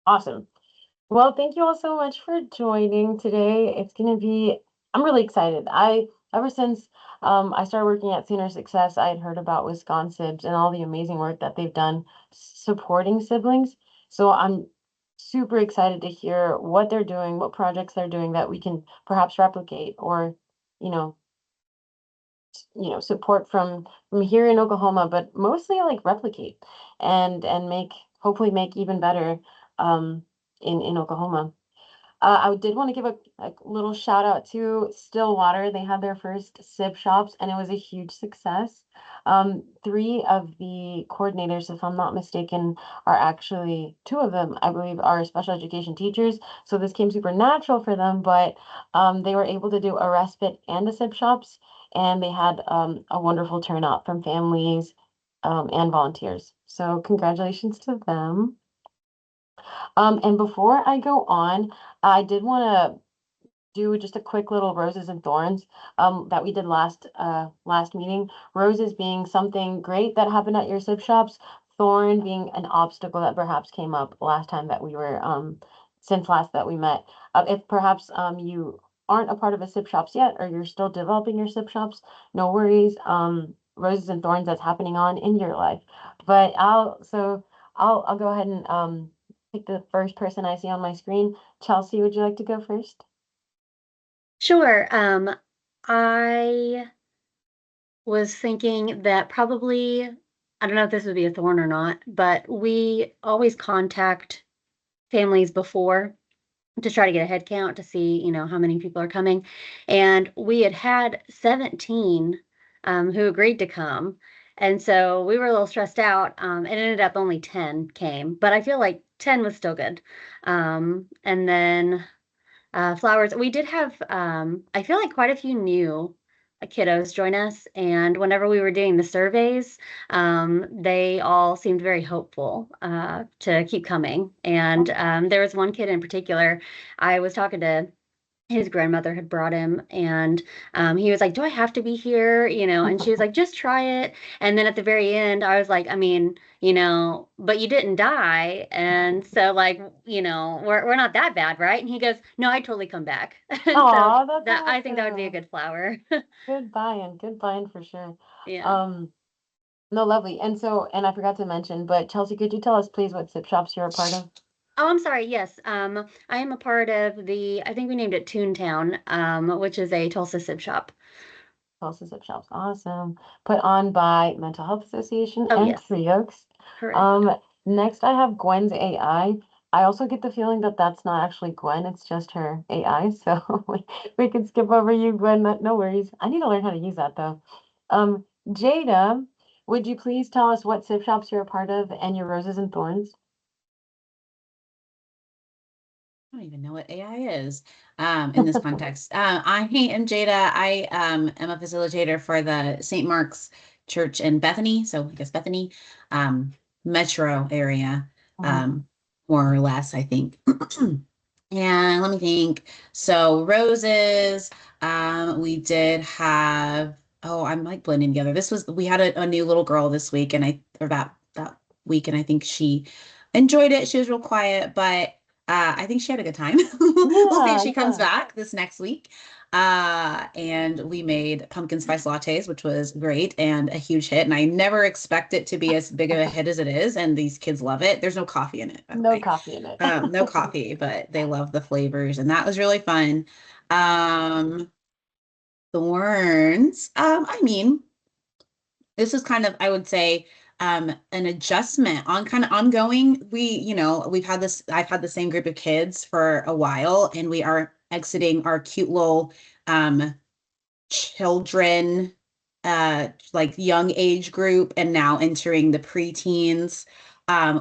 Awesome. Well, thank you all so much for joining today. I'm really excited. Ever since I started working at Senior Success, I had heard about Wisconsibs and all the amazing work that they've done supporting siblings. So I'm super excited to hear what they're doing, what projects they're doing that we can perhaps replicate or, you know, support from here in Oklahoma, but mostly like replicate and hopefully make even better in Oklahoma. I did want to give a little shout out to Stillwater. They had their first Sib shops and it was a huge success. Three of the coordinators, if I'm not mistaken, are actually two of them, I believe, are special education teachers. So this came super natural for them, but they were able to do a respite and a Sib shops, and they had a wonderful turnout from families and volunteers. So congratulations to them. And before I go on, I did want to do just a quick little roses and thorns that we did last meeting. Roses being something great that happened at your sip shops, thorn being an obstacle that perhaps came up last time that we were since last that we met. If perhaps you aren't a part of a sip shops yet, or you're still developing your sip shops, no worries. Roses and thorns that's happening on in your life. But I'll go ahead and pick the first person I see on my screen. Chelsea, would you like to go first? Sure. I was thinking that probably, I don't know if this would be a thorn or not, but we always contact families before to try to get a head count to see, how many people are coming. And we had 17 who agreed to come. And so we were a little stressed out. It ended up only 10 came, but I feel like 10 was still good. And then flowers. We did have, I feel like quite a few new kiddos join us. And whenever we were doing the surveys, they all seemed very hopeful to keep coming. And there was one kid in particular, I was talking to his grandmother had brought him and he was like, do I have to be here, and she was like, just try it. And then at the very end I was like, I mean, but you didn't die, and so like, we're not that bad, right? And he goes, no, I'd totally come back. And so Oh, that's that, I think that would be a awesome. good flower. Good buy-in for sure. Yeah. Um, no, lovely. And I forgot to mention, but Chelsea, could you tell us please what sip shops you're a part of? Oh, I'm sorry. Yes. I am a part of I think we named it Toontown, which is a Tulsa sib shop. Tulsa Sip Shops. Awesome. Put on by Mental Health Association Oh, and yes. Three Oaks. Correct. Um, Next I have Gwen's AI. I also get the feeling that that's not actually Gwen, it's just her AI. So we could skip over you, Gwen. No worries. I need to learn how to use that though. Jada, would you please tell us what sip shops you're a part of and your roses and thorns? I don't even know what AI is in this context. I am Jada. I am a facilitator for the St. Mark's Church in Bethany, so I guess Bethany metro area, Mhm. more or less, I think. And let me think. So roses, we did have. Oh, I'm like blending together. We had a new little girl this week, or that week, and I think she enjoyed it. She was real quiet, but I think she had a good time. We'll see if Yeah, she comes yeah. back this next week. And we made pumpkin spice lattes, which was great and a huge hit. And I never expect it to be as big of a hit as it is. And these kids love it. There's no coffee in it, by the No way. coffee in it. No coffee, but they love the flavors, and that was really fun. Um, Thorns. I mean, this is kind of, I would say, an adjustment on kind of ongoing. I've had the same group of kids for a while, and we are exiting our cute little um children, like young age group, and now entering the preteens,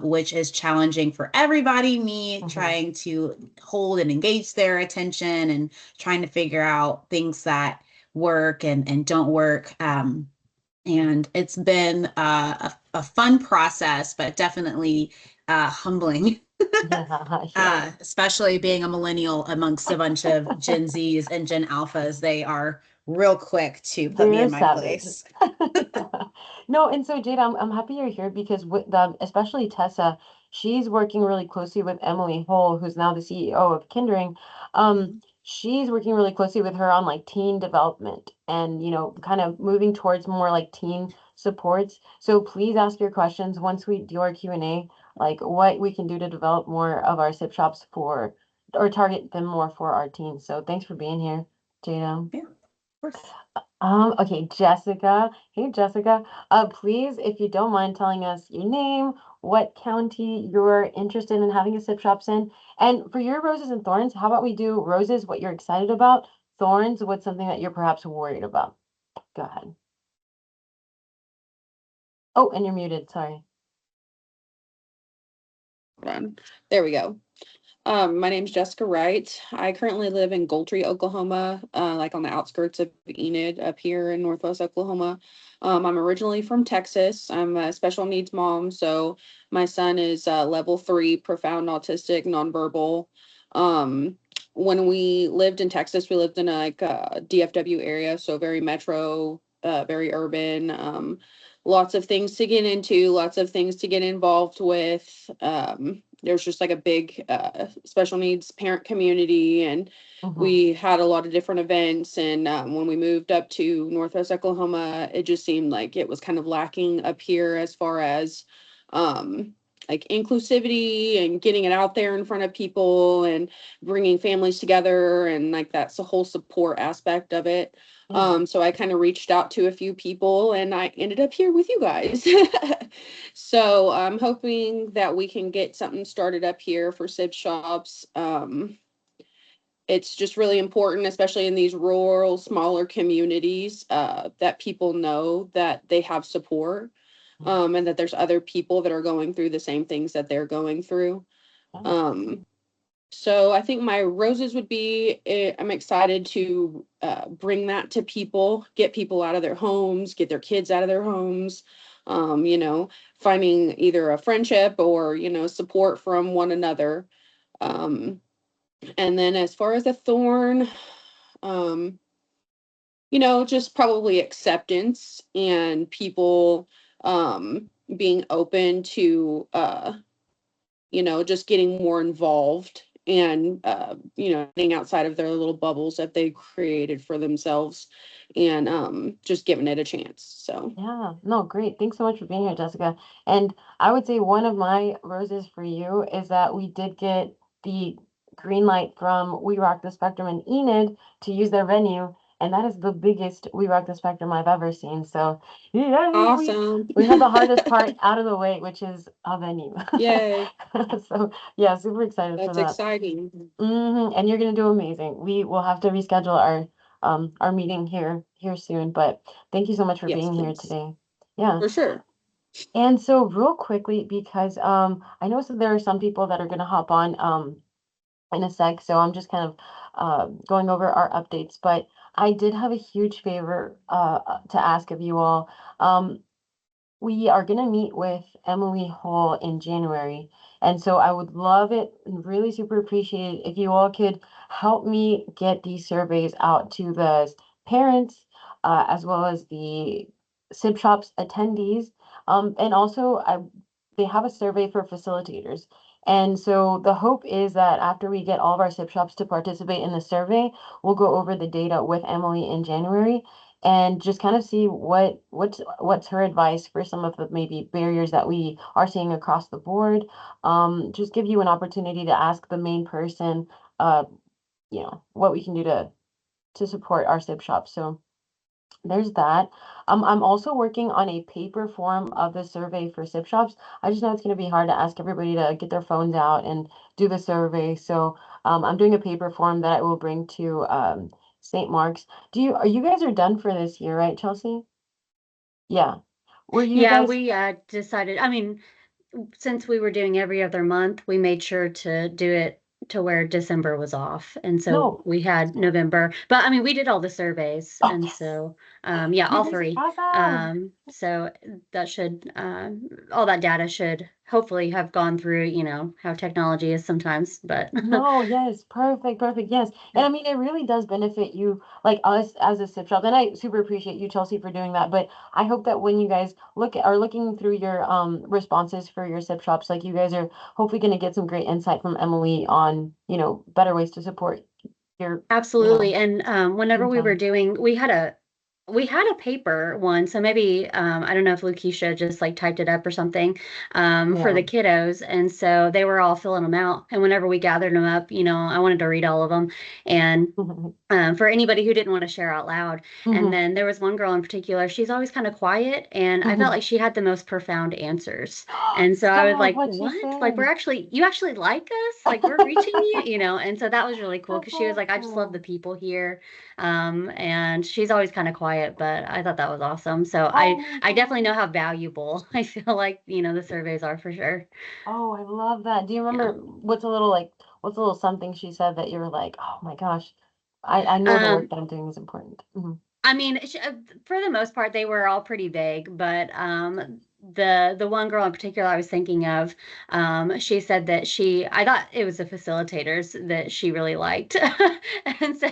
which is challenging for everybody. Me Mhm. trying to hold and engage their attention and trying to figure out things that work and don't work. And it's been a fun process, but definitely humbling. Yeah, yeah. Especially being a millennial amongst a bunch of Gen Zs and Gen Alphas. They are real quick to put me They're in my savage. place. No, and so Jada, I'm happy you're here because with the especially Tessa, she's working really closely with Emily Hole, who's now the CEO of Kindring. She's working really closely with her on like teen development and kind of moving towards more like teen supports. So please ask your questions once we do our Q&A, like what we can do to develop more of our sip shops for or target them more for our teens. So thanks for being here, Jada. Yeah, of course. Okay, Jessica. Hey, Jessica. Please, if you don't mind telling us your name, what county you're interested in having a sip shops in, and for your roses and thorns, how about we do roses, what you're excited about, thorns, what's something that you're perhaps worried about? Go ahead. Oh, and you're muted. Sorry. There we go. My name's Jessica Wright. I currently live in Goldtree, Oklahoma, like on the outskirts of Enid up here in Northwest Oklahoma. I'm originally from Texas. I'm a special needs mom, so my son is level 3, profound autistic, nonverbal. When we lived in Texas, we lived in a DFW area, so very metro, very urban. Lots of things to get into, lots of things to get involved with. There's just like a big special needs parent community, and we had a lot of different events. And when we moved up to Northwest Oklahoma, it just seemed like it was kind of lacking up here as far as like inclusivity and getting it out there in front of people and bringing families together, and like that's the whole support aspect of it. So I kind of reached out to a few people and I ended up here with you guys. So I'm hoping that we can get something started up here for Sib Shops. It's just really important, especially in these rural, smaller communities, that people know that they have support, and that there's other people that are going through the same things that they're going through. So I think my roses would be, I'm excited to bring that to people, get people out of their homes, get their kids out of their homes, finding either a friendship or, support from one another. And then as far as a thorn, just probably acceptance and people being open to, just getting more involved and, getting outside of their little bubbles that they created for themselves and just giving it a chance. So, Yeah, no, great. Thanks so much for being here, Jessica. And I would say one of my roses for you is that we did get the green light from We Rock the Spectrum and Enid to use their venue, and that is the biggest We Rock the Spectrum I've ever seen. So, yeah, awesome. we had the hardest part out of the way, which is a venue. Yay. So, yeah, super excited for That's that. exciting. And you're gonna do amazing. We will have to reschedule our meeting here soon, but thank you so much for Yes, being here please. today. Yeah. For sure. And so real quickly, because I know there are some people that are gonna hop on in a sec, so I'm just kind of going over our updates, but I did have a huge favor to ask of you all. We are going to meet with Emily Hall in January. And so I would love it and really super appreciate it if you all could help me get these surveys out to the parents, as well as the Sib Shops attendees. And also, they have a survey for facilitators. And so the hope is that after we get all of our Sib Shops to participate in the survey, we'll go over the data with Emily in January and just kind of see what's her advice for some of the maybe barriers that we are seeing across the board. Just give you an opportunity to ask the main person, uh, what we can do to support our Sib shop. So there's that. I'm also working on a paper form of the survey for Sib shops. I just know it's going to be hard to ask everybody to get their phones out and do the survey. So I'm doing a paper form that I will bring to St. Mark's. Are you guys are done for this year, right, Chelsea? Yeah. Were you Yeah, guys? we decided, I mean, since we were doing every other month, we made sure to do it to where December was off. And so No. we had November, but I mean, we did all the surveys. Oh, And yes. so, yeah, You all guys are three. awesome. So that should, all that data should hopefully have gone through, you know, how technology is sometimes, but No, yes, perfect, perfect, yes. And I mean, it really does benefit you, like us as a sip shop. And I super appreciate you, Chelsea, for doing that. But I hope that when you guys are looking through your responses for your sip shops, like you guys are hopefully going to get some great insight from Emily on, better ways to support your, absolutely. And whenever team we were time. doing, we had a paper one, so maybe I don't know if Lakeisha just like typed it up or something for Yeah. the kiddos, and so they were all filling them out. And whenever we gathered them up, you know, I wanted to read all of them, and for anybody who didn't want to share out loud. And then there was one girl in particular, she's always kind of quiet, and I felt like she had the most profound answers. And so I was Stop, like, what she what? Like, said. you actually like us? Like, we're reaching you, you know? And so that was really cool That's because she was like, I just love the awesome. people here. And she's always kind of quiet, but I thought that was awesome. So Oh I my definitely know God. how valuable I feel like, you know, the surveys are for sure. Oh, I love that. Do you Yeah. remember what's a little something she said that you were like, oh my gosh, I know the work Um, that I'm doing is important. I mean, for the most part, they were all pretty vague, but the one girl in particular I was thinking of, she said that I thought it was the facilitators that she really liked, and so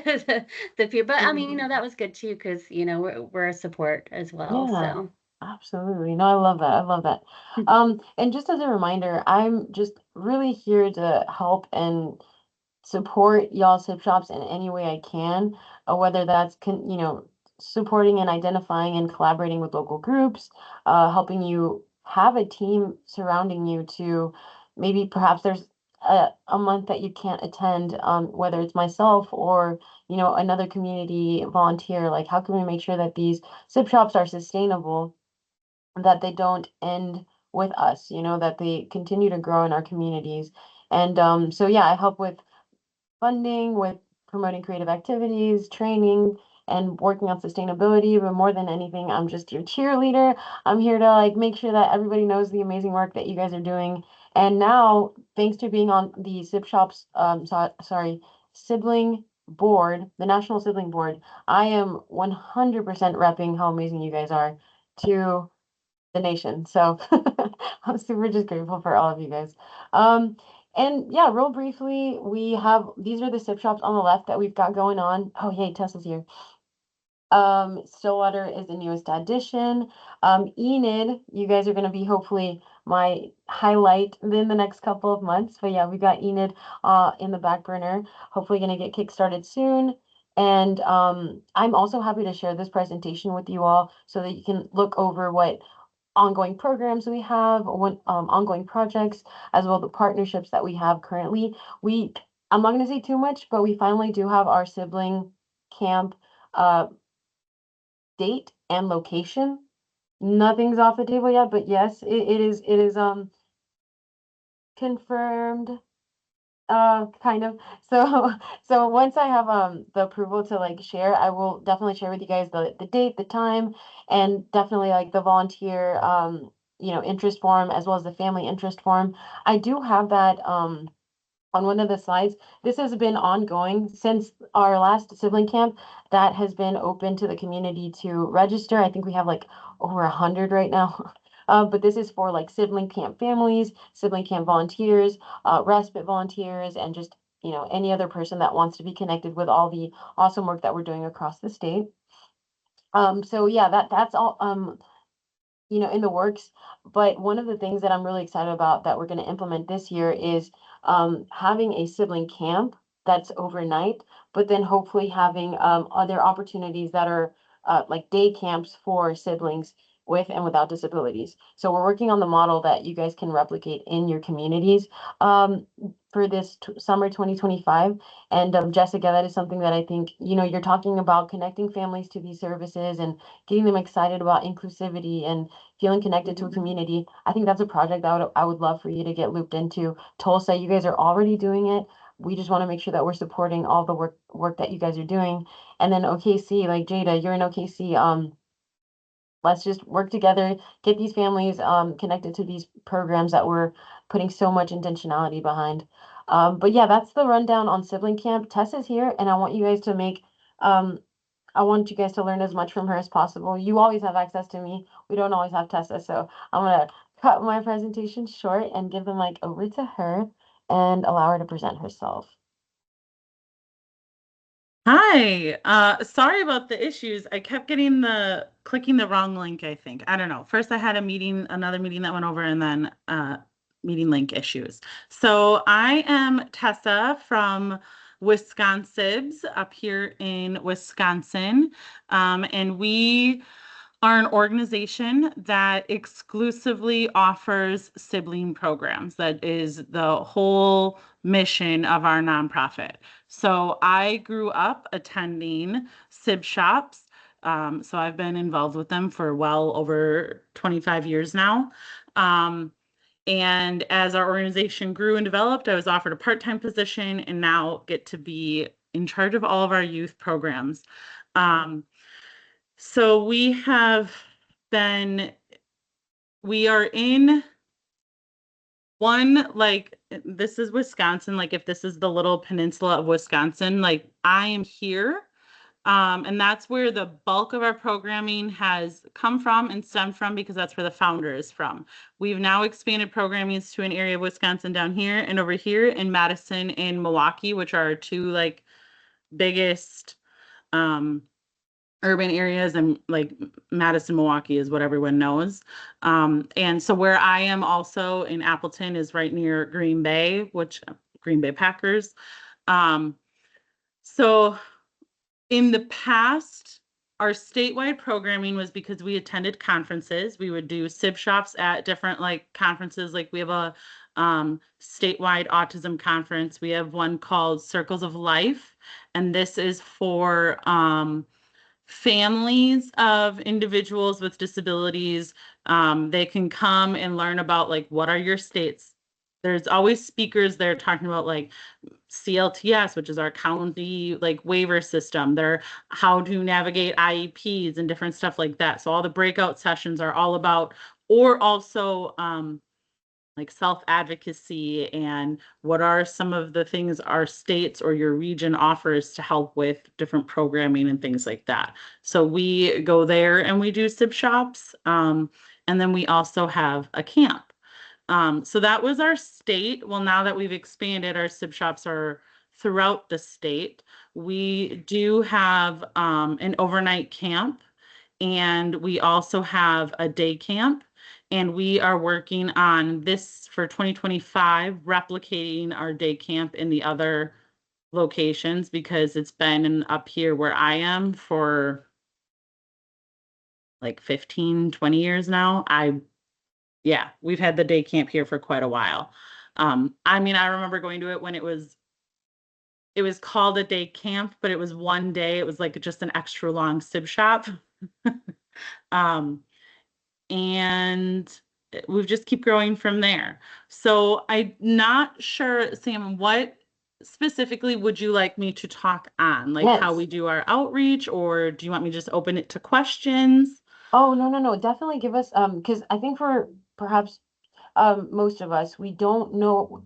the few. But I mean, you know, that was good too because you know we're a support as well. Yeah, So absolutely. No, I love that. I love that. And just as a reminder, I'm just really here to help and support y'all sip shops in any way I can, whether that's supporting and identifying and collaborating with local groups, helping you have a team surrounding you to maybe perhaps there's a month that you can't attend, whether it's myself or another community volunteer. Like, how can we make sure that these sip shops are sustainable, that they don't end with us, that they continue to grow in our communities. And so yeah, I help with funding, with promoting creative activities, training, and working on sustainability. But more than anything, I'm just your cheerleader. I'm here to like make sure that everybody knows the amazing work that you guys are doing. And now, thanks to being on the Sip Shops, sibling board, the National Sibling Board, I am 100% repping how amazing you guys are to the nation. So I'm super just grateful for all of you guys. Um, and yeah, real briefly, these are the sip shops on the left that we've got going on. Oh, yay, Tessa's here. Stillwater is the newest addition. Enid, you guys are going to be hopefully my highlight in the next couple of months. But yeah, we got Enid in the back burner. Hopefully going to get kickstarted soon. And I'm also happy to share this presentation with you all so that you can look over what ongoing programs we have, ongoing projects, as well the partnerships that we have currently. I'm not going to say too much, but we finally do have our sibling camp uh, date and location. Nothing's off the table yet, but yes, it is confirmed. Kind of. So, so once I have the approval to like share, I will definitely share with you guys the date, the time, and definitely like the volunteer interest form as well as the family interest form. I do have that on one of the slides. This has been ongoing since our last sibling camp that has been open to the community to register. I think we have like over 100 right now. But this is for like sibling camp families, sibling camp volunteers, respite volunteers, and just any other person that wants to be connected with all the awesome work that we're doing across the state. So yeah, that's all in the works. But one of the things that I'm really excited about that we're going to implement this year is having a sibling camp that's overnight, but then hopefully having other opportunities that are like day camps for siblings with and without disabilities. So we're working on the model that you guys can replicate in your communities um, for this summer 2025. And Jessica, that is something that I think, you're talking about connecting families to these services and getting them excited about inclusivity and feeling connected to a community. I think that's a project that I would love for you to get looped into. Tulsa, you guys are already doing it. We just want to make sure that we're supporting all the work that you guys are doing. And then OKC, like Jada, you're in OKC. Let's just work together, get these families connected to these programs that we're putting so much intentionality behind. But yeah, that's the rundown on sibling camp. Tessa's here, and um, I want you guys to learn as much from her as possible. You always have access to me. We don't always have Tessa, so I'm gonna cut my presentation short and give the mic over to her and allow her to present herself. Hi, sorry about the issues. I kept getting clicking the wrong link, I think. I don't know. First I had another meeting that went over, and then meeting link issues. So I am Tessa from Wisconsibs up here in Wisconsin. And we are an organization that exclusively offers sibling programs. That is the whole mission of our nonprofit. So I grew up attending Sibshops. So I've been involved with them for well over 25 years now. And as our organization grew and developed, I was offered a part-time position and now get to be in charge of all of our youth programs. So we are in one, like, this is Wisconsin, like if this is the little peninsula of Wisconsin, like I am here. And that's where the bulk of our programming has come from and stemmed from, because that's where the founder is from. We've now expanded programming to an area of Wisconsin down here and over here in Madison and Milwaukee, which are our two like biggest urban areas, and like Madison, Milwaukee is what everyone knows. And so where I am also in Appleton is right near Green Bay, which Green Bay Packers. So in the past, our statewide programming was because we attended conferences. We would do Sibshops at different like conferences. Like we have a statewide autism conference. We have one called Circles of Life, and this is for families of individuals with disabilities. They can come and learn about like, what are your states? There's always speakers there talking about like CLTS, which is our county like waiver system. They're how to navigate IEPs and different stuff like that. So all the breakout sessions are all about, or also like self-advocacy and what are some of the things our states or your region offers to help with different programming and things like that. So we go there and we do Sibshops. And then we also have a camp. So that was our state. Well, now that we've expanded, our Sibshops are throughout the state. We do have an overnight camp, and we also have a day camp. And we are working on this for 2025, replicating our day camp in the other locations, because it's been up here where I am for like 15, 20 years now. Yeah, we've had the day camp here for quite a while. I mean, I remember going to it when it was called a day camp, but it was one day. It was like just an extra long sib shop. And we've just keep growing from there. So I'm not sure, Sam, what specifically would you like me to talk on? Like how Yes. we do our outreach, or do you want me to just open it to questions? Oh, no. Definitely give us, because I think for perhaps most of us, we don't know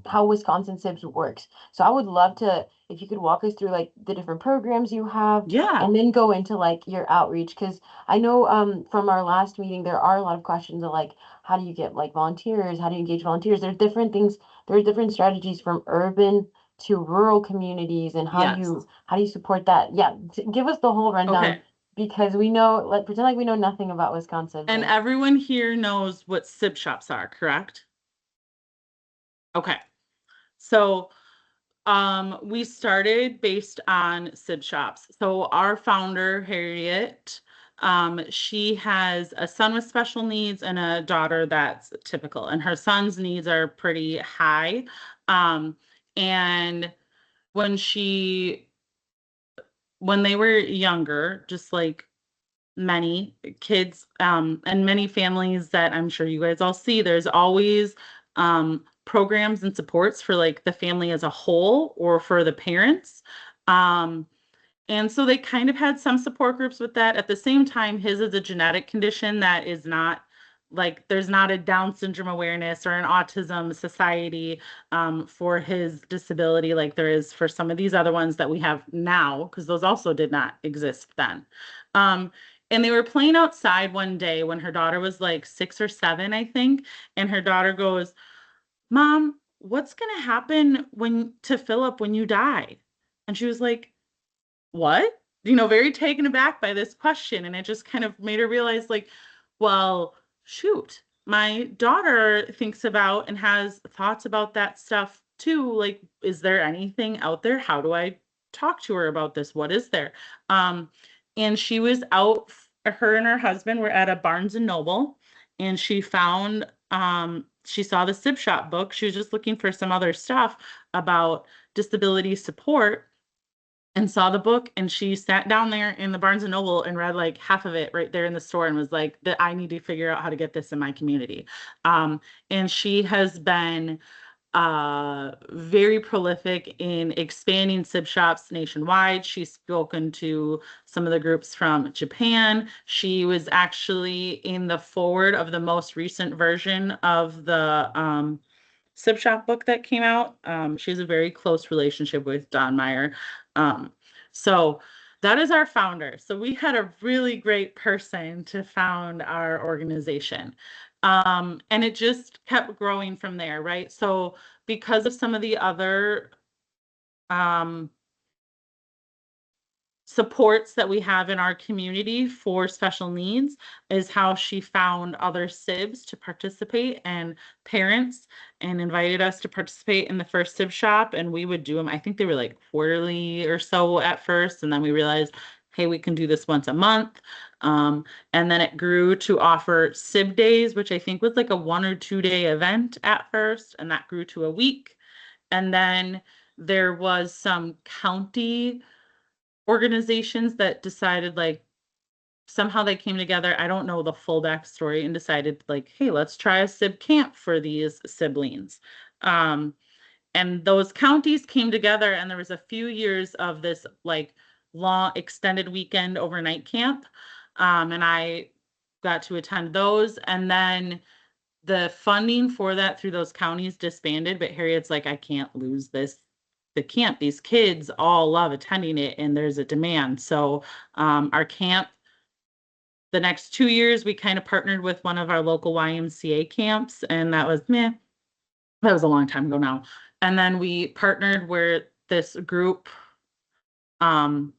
how Wisconsin Sibs works. So I would love to, if you could walk us through like the different programs you have, Yeah. and then go into like your outreach. Because I know from our last meeting, there are a lot of questions of like, how do you get like volunteers? How do you engage volunteers? There's different things, there's different strategies from urban to rural communities, and how do Yes. you support that? Yeah, give us the whole rundown. Okay. Because we know, like, pretend like we know nothing about Wisconsin. And everyone here knows what Sibshops are, correct? Okay. So we started based on Sibshops. So our founder, Harriet, she has a son with special needs and a daughter that's typical, and her son's needs are pretty high. And when they were younger, just like many kids and many families that I'm sure you guys all see, there's always programs and supports for like the family as a whole or for the parents. And so they kind of had some support groups with that. At the same time, his is a genetic condition that is not like, there's not a Down syndrome awareness or an autism society for his disability like there is for some of these other ones that we have now, because those also did not exist then. And they were playing outside one day when her daughter was like 6 or 7, I think. And her daughter goes, Mom, what's going to happen to Philip when you die? And she was like, what? Very taken aback by this question. And it just kind of made her realize, like, well, shoot, my daughter thinks about and has thoughts about that stuff too. Like, is there anything out there? How do I talk to her about this? What is there? And she was out, her and her husband were at a Barnes and Noble, and she found, she saw the Sibshop book. She was just looking for some other stuff about disability support, and saw the book, and she sat down there in the Barnes and Noble and read like half of it right there in the store, and was like, that I need to figure out how to get this in my community. And she has been very prolific in expanding Sibshops nationwide. She's spoken to some of the groups from Japan. She was actually in the forward of the most recent version of the Sibshop book that came out. She has a very close relationship with Don Meyer. So that is our founder. So we had a really great person to found our organization. And it just kept growing from there, right? So because of some of the other supports that we have in our community for special needs, is how she found other Sibs to participate, and parents, and invited us to participate in the first Sib shop. And we would do them, I think they were like quarterly or so at first. And then we realized, hey, we can do this once a month. And then it grew to offer Sib days, which I think was like a 1 or 2 day event at first. And that grew to a week. And then there was some county organizations that decided, like, somehow they came together. I don't know the full backstory, and decided, like, hey, let's try a Sib camp for these siblings. And those counties came together, and there was a few years of this like long extended weekend overnight camp. And I got to attend those. And then the funding for that through those counties disbanded, but Harriet's like, I can't lose the camp. These kids all love attending it, and there's a demand. So our camp, the next 2 years, we kind of partnered with one of our local YMCA camps, and that was that was a long time ago now. And then we partnered with this group in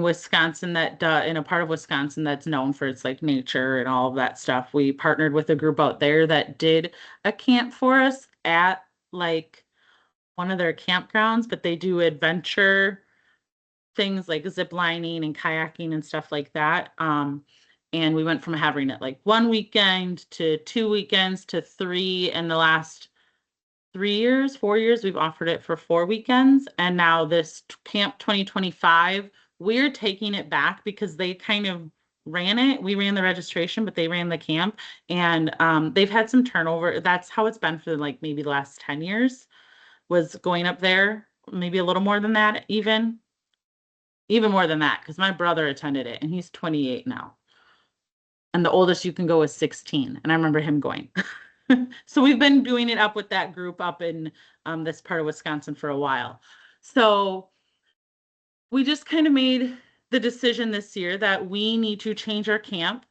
Wisconsin, that in a part of Wisconsin that's known for its like nature and all of that stuff. We partnered with a group out there that did a camp for us at like one of their campgrounds, but they do adventure things like zip lining and kayaking and stuff like that. And we went from having it like 1 weekend to 2 weekends to 3. And the last 4 years, we've offered it for 4 weekends. And now this Camp 2025, we're taking it back because they kind of ran it. We ran the registration, but they ran the camp. And they've had some turnover. That's how it's been for like maybe the last 10 years, was going up there, maybe a little more than that, even more than that, because my brother attended it and he's 28 now. And the oldest you can go is 16. And I remember him going. So we've been doing it up with that group up in this part of Wisconsin for a while. So we just kind of made the decision this year that we need to change our camp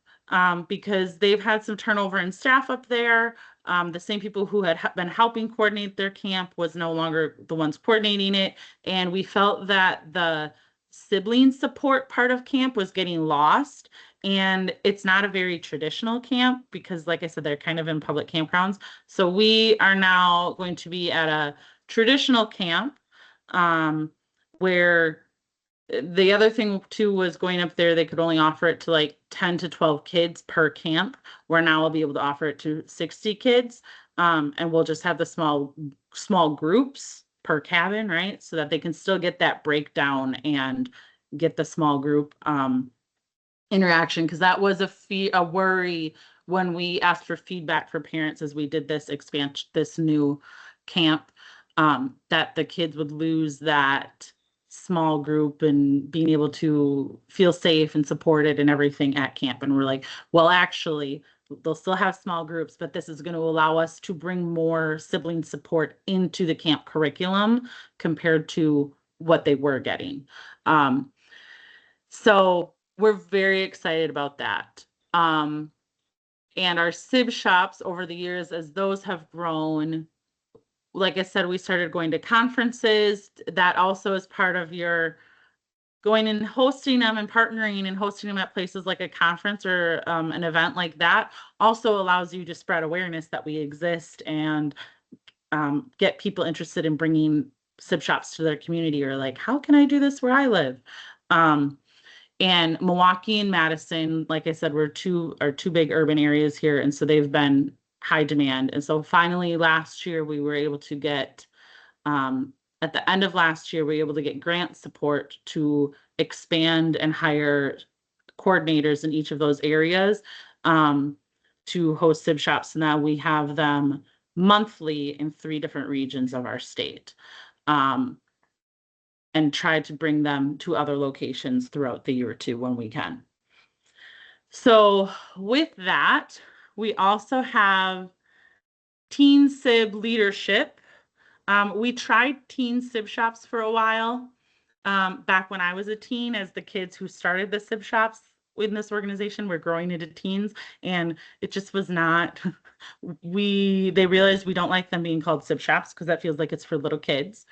because they've had some turnover in staff up there. The same people who had been helping coordinate their camp was no longer the ones coordinating it. And we felt that the sibling support part of camp was getting lost. And it's not a very traditional camp because, like I said, they're kind of in public campgrounds. So we are now going to be at a traditional camp where the other thing too was going up there, they could only offer it to like 10 to 12 kids per camp, where now I'll be able to offer it to 60 kids. And we'll just have the small groups per cabin, right? So that they can still get that breakdown and get the small group interaction, because that was a worry when we asked for feedback for parents as we did this expansion, this new camp, that the kids would lose that small group and being able to feel safe and supported and everything at camp. And we're like, well, actually, they'll still have small groups, but this is going to allow us to bring more sibling support into the camp curriculum compared to what they were getting. So we're very excited about that. And our Sib shops over the years, as those have grown, like I said, we started going to conferences. That also is part of your going and hosting them and partnering and hosting them at places like a conference or an event like that also allows you to spread awareness that we exist and get people interested in bringing Sib shops to their community, or like, how can I do this where I live? And Milwaukee and Madison, like I said, are two big urban areas here, and so they've been high demand. And so finally last year we were able to get at the end of last year, we were able to get grant support to expand and hire coordinators in each of those areas to host Sib shops. Now we have them monthly in 3 different regions of our state, and try to bring them to other locations throughout the year or two when we can. So with that, we also have Teen Sib Leadership. We tried teen Sib shops for a while, back when I was a teen, as the kids who started the Sib shops in this organization were growing into teens, and it just was not, they realized we don't like them being called Sib shops because that feels like it's for little kids.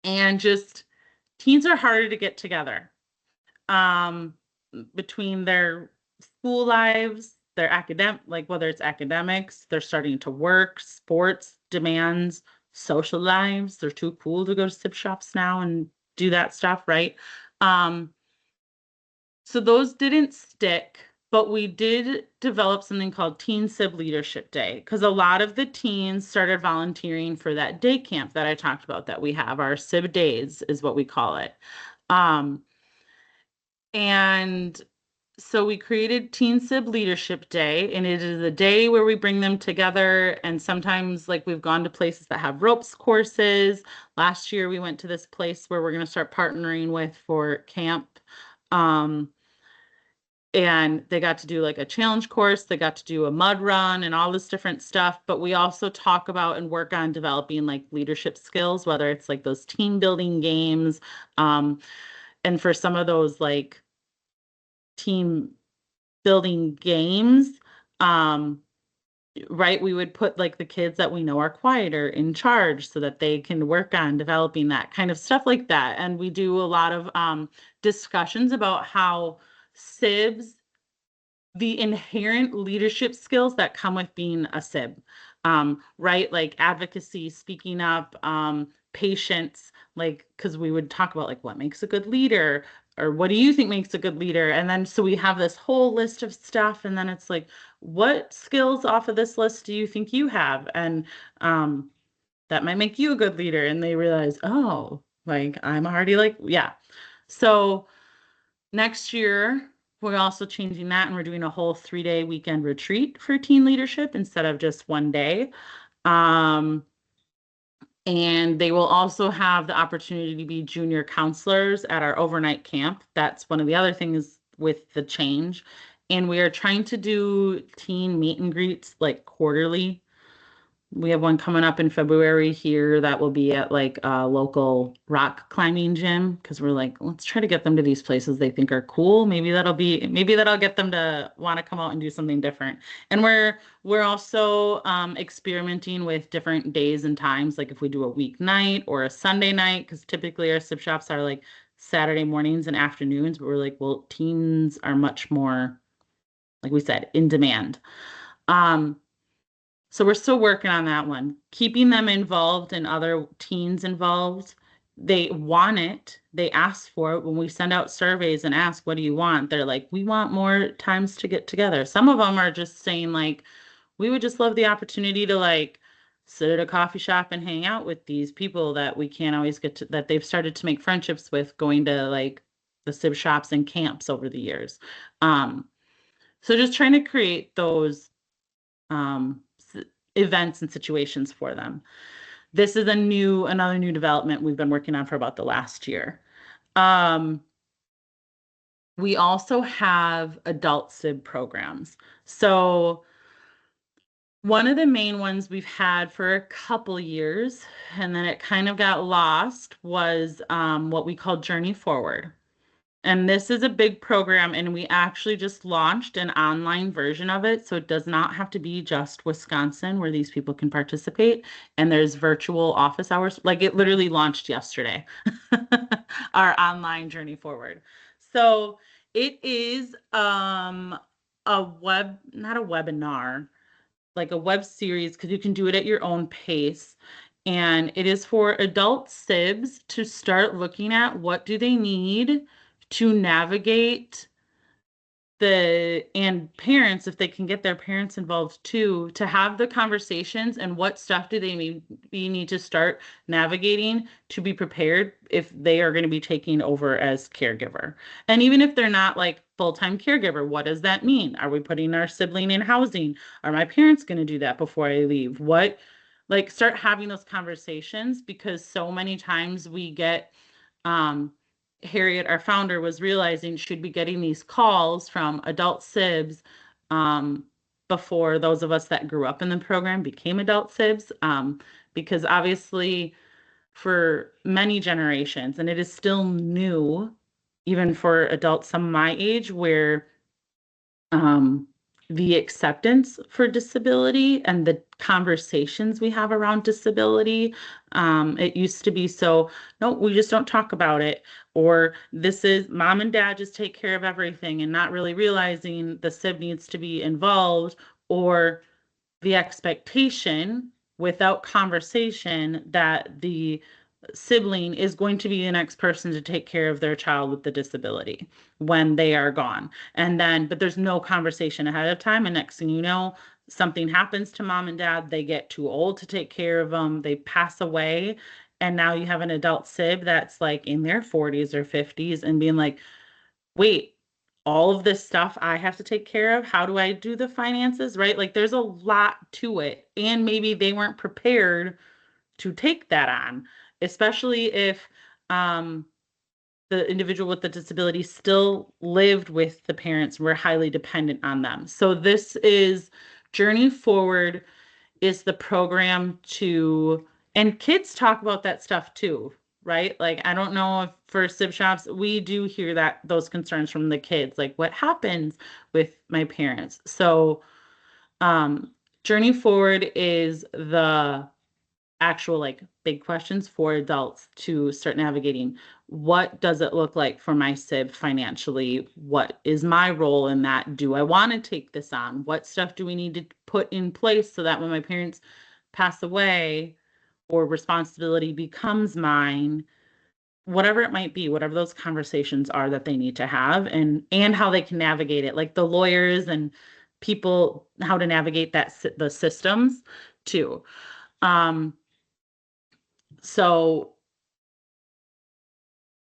And just teens are harder to get together, between their school lives, their academic, like whether it's academics, they're starting to work, sports demands, social lives. They're too cool to go to Sib shops now and do that stuff, right? So those didn't stick, but we did develop something called Teen Sib Leadership Day, because a lot of the teens started volunteering for that day camp that I talked about that we have. Our Sib Days is what we call it. And so we created Teen Sib Leadership Day, and it is a day where we bring them together. And sometimes, like, we've gone to places that have ropes courses. Last year, we went to this place where we're going to start partnering with for camp. And they got to do like a challenge course. They got to do a mud run and all this different stuff. But we also talk about and work on developing like leadership skills, whether it's like those team building games. And for some of those like team building games, right, we would put like the kids that we know are quieter in charge so that they can work on developing that kind of stuff like that. And we do a lot of discussions about how Sibs, the inherent leadership skills that come with being a Sib, right? Like advocacy, speaking up, patience, like, because we would talk about like what makes a good leader, or what do you think makes a good leader? And then so we have this whole list of stuff, and then it's like, what skills off of this list do you think you have? And that might make you a good leader. And they realize, oh, like I'm already like, yeah. So next year, we're also changing that, and we're doing a whole 3-day weekend retreat for teen leadership instead of just one day. And they will also have the opportunity to be junior counselors at our overnight camp. That's one of the other things with the change. And we are trying to do teen meet and greets like quarterly. We have one coming up in February here that will be at like a local rock climbing gym, because we're like, let's try to get them to these places they think are cool. Maybe that'll get them to want to come out and do something different. And we're also experimenting with different days and times, like if we do a weeknight or a Sunday night, because typically our Sib shops are like Saturday mornings and afternoons, but we're like, well, teens are much more, like we said, in demand. So we're still working on that one, keeping them involved and other teens involved. They want it. They ask for it. When we send out surveys and ask, what do you want? They're like, we want more times to get together. Some of them are just saying like, we would just love the opportunity to like sit at a coffee shop and hang out with these people that we can't always get to, that they've started to make friendships with going to like the Sib shops and camps over the years. So just trying to create those events and situations for them. This is another new development we've been working on for about the last year. We also have adult Sib programs. So one of the main ones we've had for a couple years, and then it kind of got lost, was what we call Journey Forward. And this is a big program, and we actually just launched an online version of it. So it does not have to be just Wisconsin where these people can participate. And there's virtual office hours. Like it literally launched yesterday, our online journey forward. So it is a web, not a webinar, like a web series, because you can do it at your own pace. And it is for adult sibs to start looking at what do they need to navigate and parents, if they can get their parents involved too, to have the conversations and what stuff do they need to start navigating to be prepared if they are going to be taking over as caregiver. And even if they're not like full-time caregiver, what does that mean? Are we putting our sibling in housing? Are my parents going to do that before I leave? Like start having those conversations, because so many times we get Harriet, our founder, was realizing she'd be getting these calls from adult sibs before those of us that grew up in the program became adult sibs, because obviously for many generations, and it is still new, even for adults some of my age, where the acceptance for disability and the conversations we have around disability. It used to be so, no, we just don't talk about it. Or this is mom and dad just take care of everything, and not really realizing the sib needs to be involved, or the expectation without conversation that the sibling is going to be the next person to take care of their child with the disability when they are gone. And then, but there's no conversation ahead of time. And next thing you know, something happens to mom and dad. They get too old to take care of them. They pass away. And now you have an adult sib that's like in their 40s or 50s and being like, wait, all of this stuff I have to take care of. How do I do the finances? Right? Like there's a lot to it. And maybe they weren't prepared to take that on, especially if the individual with the disability still lived with the parents and were highly dependent on them. So this is Journey Forward is the program to, and kids talk about that stuff too, right? Like, I don't know if for Sibshops, we do hear those concerns from the kids, like what happens with my parents. So Journey Forward is the actual like big questions for adults to start navigating. What does it look like for my sib financially? What is my role in that? Do I want to take this on? What stuff do we need to put in place so that when my parents pass away or responsibility becomes mine, whatever it might be, whatever those conversations are that they need to have, and how they can navigate it, like the lawyers and people, how to navigate the systems too. So,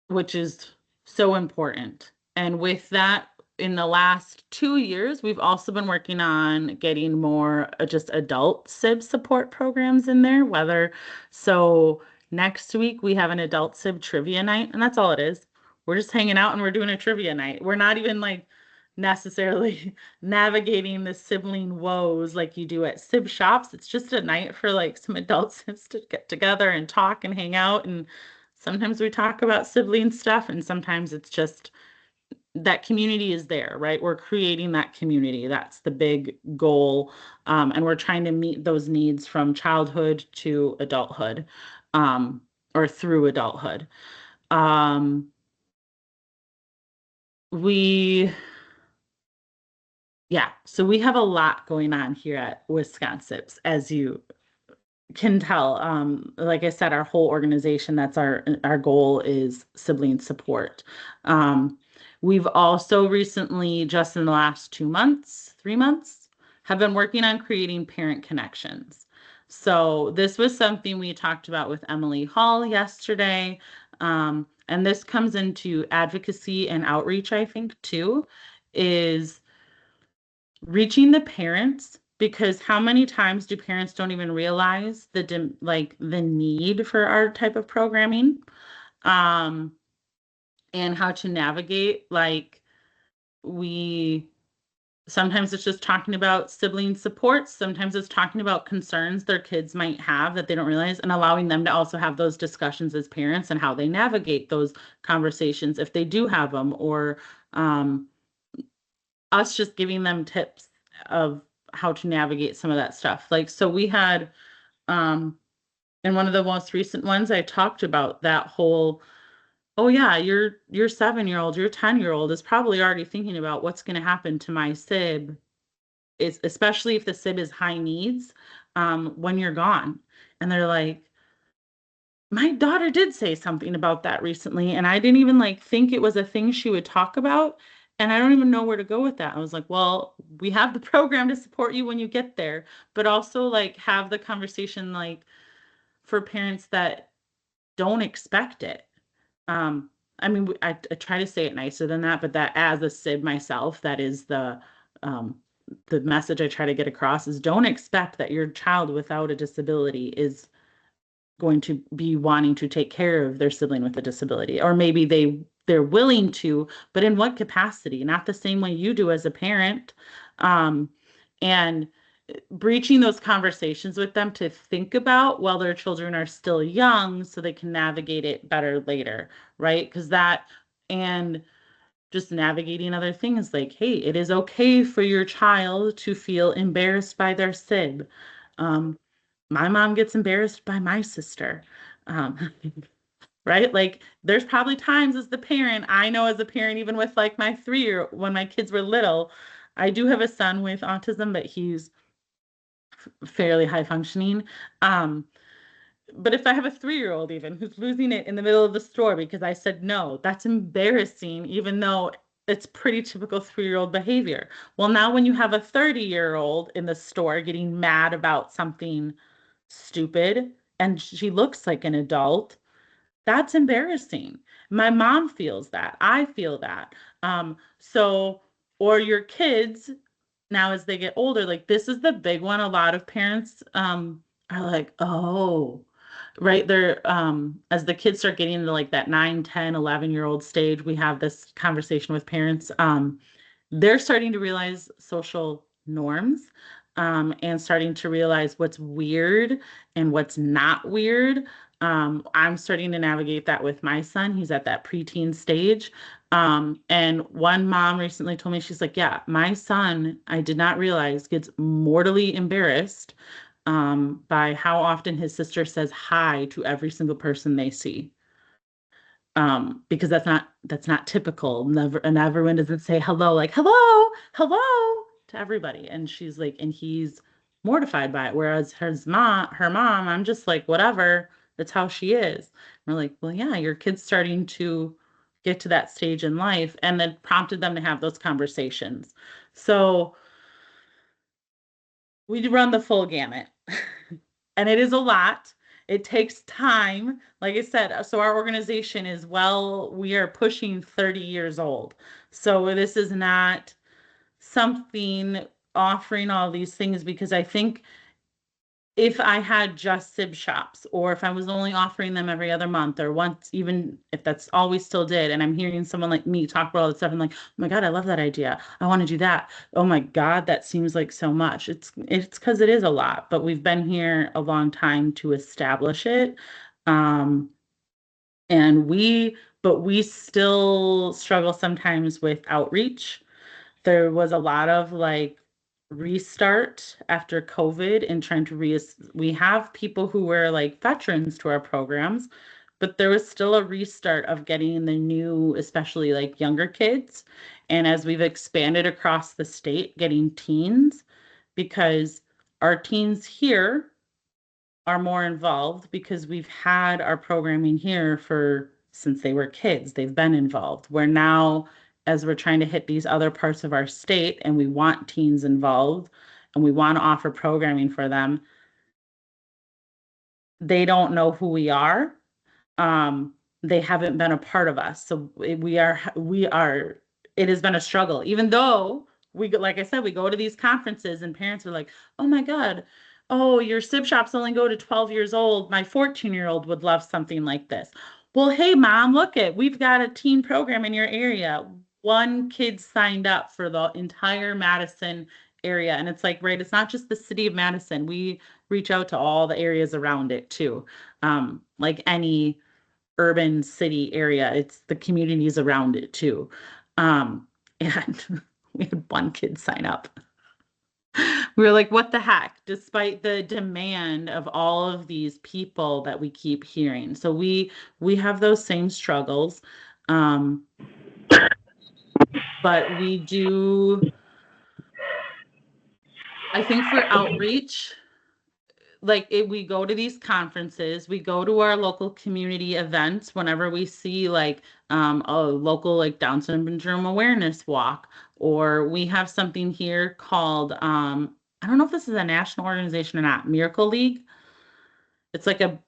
which is so important. And with that, in the last 2 years, we've also been working on getting more just adult SIB support programs in there, so next week we have an adult SIB trivia night, and that's all it is. We're just hanging out and we're doing a trivia night. We're not even like necessarily navigating the sibling woes like you do at Sibshops. It's just a night for like some adult sibs to get together and talk and hang out. And sometimes we talk about sibling stuff, and sometimes it's just that community is there, right? We're creating that community. That's the big goal. And we're trying to meet those needs from childhood to adulthood, or through adulthood. So we have a lot going on here at Wisconsibs, as you can tell. Like I said, our whole organization, that's our goal, is sibling support. We've also recently, just in the last 2 months, 3 months, have been working on creating parent connections. So this was something we talked about with Emily Hall yesterday. And this comes into advocacy and outreach, I think, too, is reaching the parents, because how many times do parents don't even realize the need for our type of programming, and how to navigate. Like, we Sometimes it's just talking about sibling supports. Sometimes it's talking about concerns their kids might have that they don't realize, and allowing them to also have those discussions as parents and how they navigate those conversations if they do have them, or us just giving them tips of how to navigate some of that stuff. Like, so we had, in one of the most recent ones, I talked about that whole, oh yeah, your 7-year-old, your 10-year-old is probably already thinking about what's going to happen to my sib, is especially if the sib is high needs, when you're gone. And they're like, my daughter did say something about that recently, and I didn't even like think it was a thing she would talk about. And I don't even know where to go with that. I was like, well, we have the program to support you when you get there, but also like have the conversation like for parents that don't expect it. I mean, I try to say it nicer than that, but that as a sib myself, that is the message I try to get across is don't expect that your child without a disability is going to be wanting to take care of their sibling with a disability, or maybe they're willing to, but in what capacity? Not the same way you do as a parent. And breaching those conversations with them to think about while their children are still young so they can navigate it better later, right? Because that, and just navigating other things like, hey, it is okay for your child to feel embarrassed by their sib. My mom gets embarrassed by my sister. Um, right? Like there's probably times as the parent, I know as a parent, even with like my 3-year, when my kids were little, I do have a son with autism, but he's fairly high functioning. But if I have a 3-year-old even who's losing it in the middle of the store because I said no, that's embarrassing, even though it's pretty typical 3-year-old behavior. Well, now when you have a 30-year-old in the store getting mad about something stupid and she looks like an adult, that's embarrassing. My mom feels that. I feel that. So, or your kids now as they get older, like this is the big one. A lot of parents are like, oh, right. They're as the kids start getting into like that 9, 10, 11-year-old stage, we have this conversation with parents. They're starting to realize social norms, and starting to realize what's weird and what's not weird. I'm starting to navigate that with my son. He's at that preteen stage. And one mom recently told me, she's like, yeah, my son, I did not realize, gets mortally embarrassed by how often his sister says hi to every single person they see. Because that's not typical. Never, and everyone doesn't say hello, like hello to everybody. And she's like, and he's mortified by it. Whereas her mom, I'm just like, whatever, that's how she is. And we're like, well, yeah, your kid's starting to get to that stage in life, and then prompted them to have those conversations. So we run the full gamut. And it is a lot. It takes time. Like I said, so our organization is, well, we are pushing 30 years old. So this is not something offering all these things because I think if I had just sib shops, or if I was only offering them every other month or once, even if that's all we still did, and I'm hearing someone like me talk about all this stuff, I'm like, oh my God, I love that idea. I want to do that. Oh my God, that seems like so much. It's because it is a lot, but we've been here a long time to establish it. And but we still struggle sometimes with outreach. There was a lot of like restart after COVID and trying to we have people who were like veterans to our programs, but there was still a restart of getting the new, especially like younger kids. And as we've expanded across the state, getting teens, because our teens here are more involved because we've had our programming here for since they were kids. They've been involved. Where now, as we're trying to hit these other parts of our state and we want teens involved and we want to offer programming for them, they don't know who we are. They haven't been a part of us. So we are, it has been a struggle, even though like I said, we go to these conferences and parents are like, oh my God, oh, your sib shops only go to 12 years old. My 14-year-old would love something like this. Well, hey, mom, look we've got a teen program in your area. one kid signed up for the entire Madison area. And it's like, right, it's not just the city of Madison. We reach out to all the areas around it too. Like any urban city area, it's the communities around it too. And we had one kid sign up. We were like, what the heck, despite the demand of all of these people that we keep hearing. So we have those same struggles. But we do, I think for outreach, like we go to these conferences, we go to our local community events whenever we see like a local like Down syndrome awareness walk, or we have something here called I don't know if this is a national organization or not, Miracle League. It's like a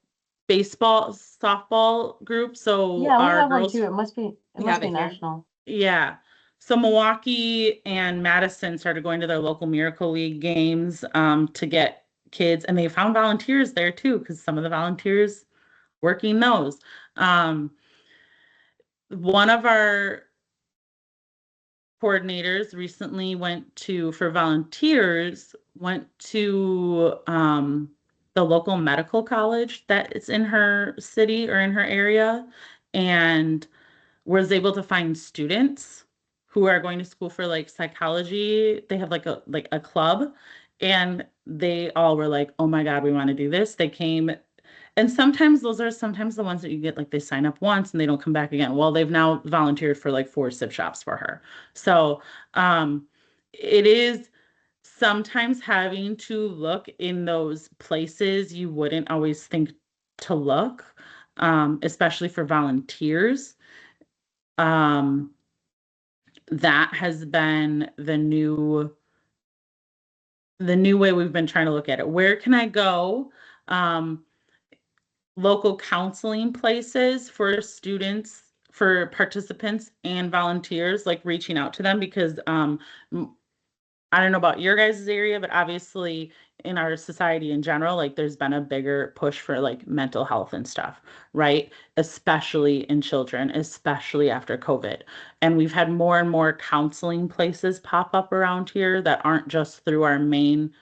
baseball softball group. So Yeah, we our have one girls, too. It must be We have it here. national. yeah. So Milwaukee and Madison started going to their local Miracle League games to get kids, and they found volunteers there too, because some of the volunteers working those. One of our coordinators recently went to, for volunteers, went to the local medical college that is in her city or in her area, and was able to find students who are going to school for like psychology. They have like a club, and they all were like, oh my God, we want to do this. They came, and sometimes those are sometimes the ones that you get, like they sign up once and they don't come back again. Well, they've now volunteered for like 4 sip shops for her. So it is sometimes having to look in those places you wouldn't always think to look, especially for volunteers. That has been the new way we've been trying to look at it. Where can I go? Local counseling places for students, for participants and volunteers, like reaching out to them, because I don't know about your guys' area, but obviously in our society in general, like there's been a bigger push for like mental health and stuff, right? Especially in children, especially after COVID. And we've had more and more counseling places pop up around here that aren't just through our main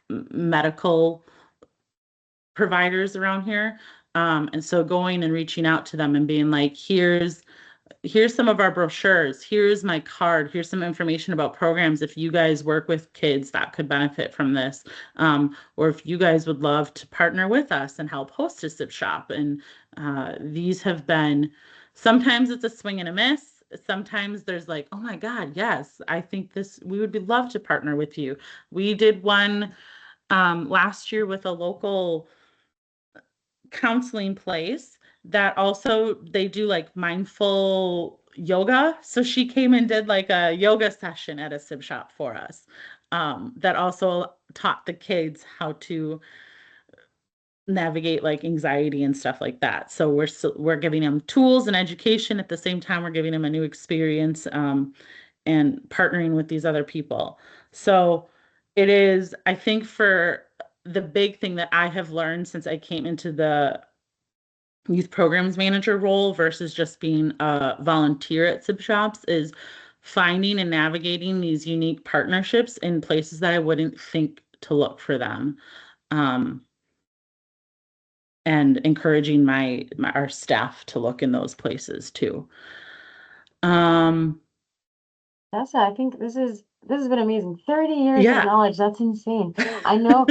medical providers around here. And so going and reaching out to them and being like, here's some of our brochures, here's my card, here's some information about programs if you guys work with kids that could benefit from this, or if you guys would love to partner with us and help host a sip shop. And these have been, sometimes it's a swing and a miss, sometimes there's like, oh my God, yes, I think we would love to partner with you. We did one last year with a local counseling place that also they do like mindful yoga. So she came and did like a yoga session at a sip shop for us, that also taught the kids how to navigate like anxiety and stuff like that. So we're giving them tools and education at the same time we're giving them a new experience, and partnering with these other people. So it is, I think, for the big thing that I have learned since I came into the youth programs manager role versus just being a volunteer at Sib Shops is finding and navigating these unique partnerships in places that I wouldn't think to look for them. And encouraging our staff to look in those places too. Tessa, I think this has been amazing. 30 years Yeah. of knowledge. That's insane. I know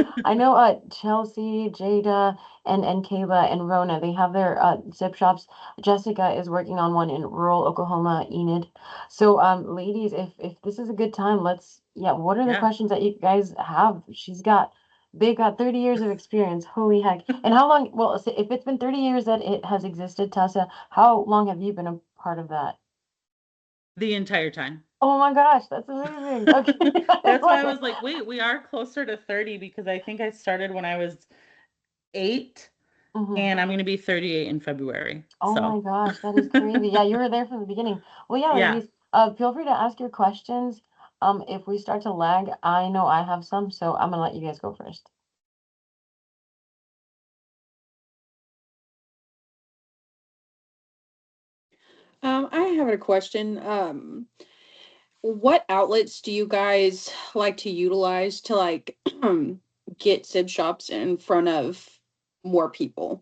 Chelsea, Jada, and Kayla and Rona, they have their zip shops. Jessica is working on one in rural Oklahoma, Enid. So ladies, if this is a good time, what are the Yeah. questions that you guys have? They've got 30 years of experience. Holy heck. And how long, well, if it's been 30 years that it has existed, Tessa, how long have you been a part of that? The entire time. Oh my gosh, that's amazing. Okay. That's why I was like, wait, we are closer to 30 because I think I started when I was 8, Mhm. and I'm going to be 38 in February. Oh my gosh, that is crazy. Yeah, you were there from the beginning. Well, yeah, Yeah. ladies, feel free to ask your questions. If we start to lag, I know I have some, so I'm gonna let you guys go first. I have a question. What outlets do you guys like to utilize to like get sib shops in front of more people?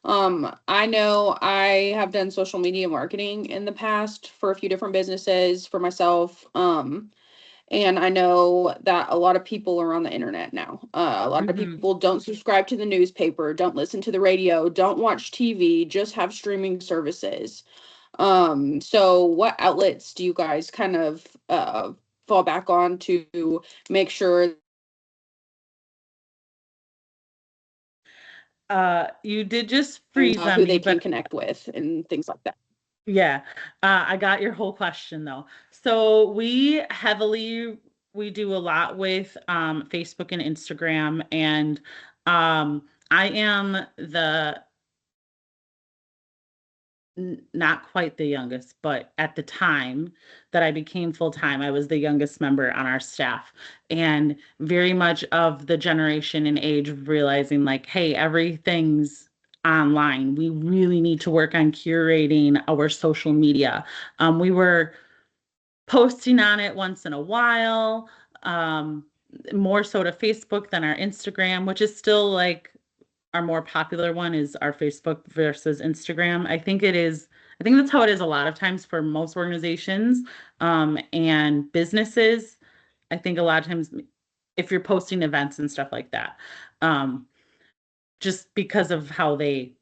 I know I have done social media marketing in the past for a few different businesses for myself. And I know that a lot of people are on the internet now. A lot of people don't subscribe to the newspaper, don't listen to the radio, don't watch TV, just have streaming services. So what outlets do you guys kind of fall back on to make sure You did just freeze on who me, they can but connect with and things like that? yeah, I got your whole question though. So we do a lot with Facebook and Instagram, and I am the not quite the youngest, but at the time that I became full time, I was the youngest member on our staff, and very much of the generation and age of realizing like, hey, everything's online. We really need to work on curating our social media. We were posting on it once in a while, more so to Facebook than our Instagram, which is still like our more popular one is our Facebook versus Instagram. I think that's how it is a lot of times for most organizations and businesses. I think a lot of times if you're posting events and stuff like that, um, just because of how they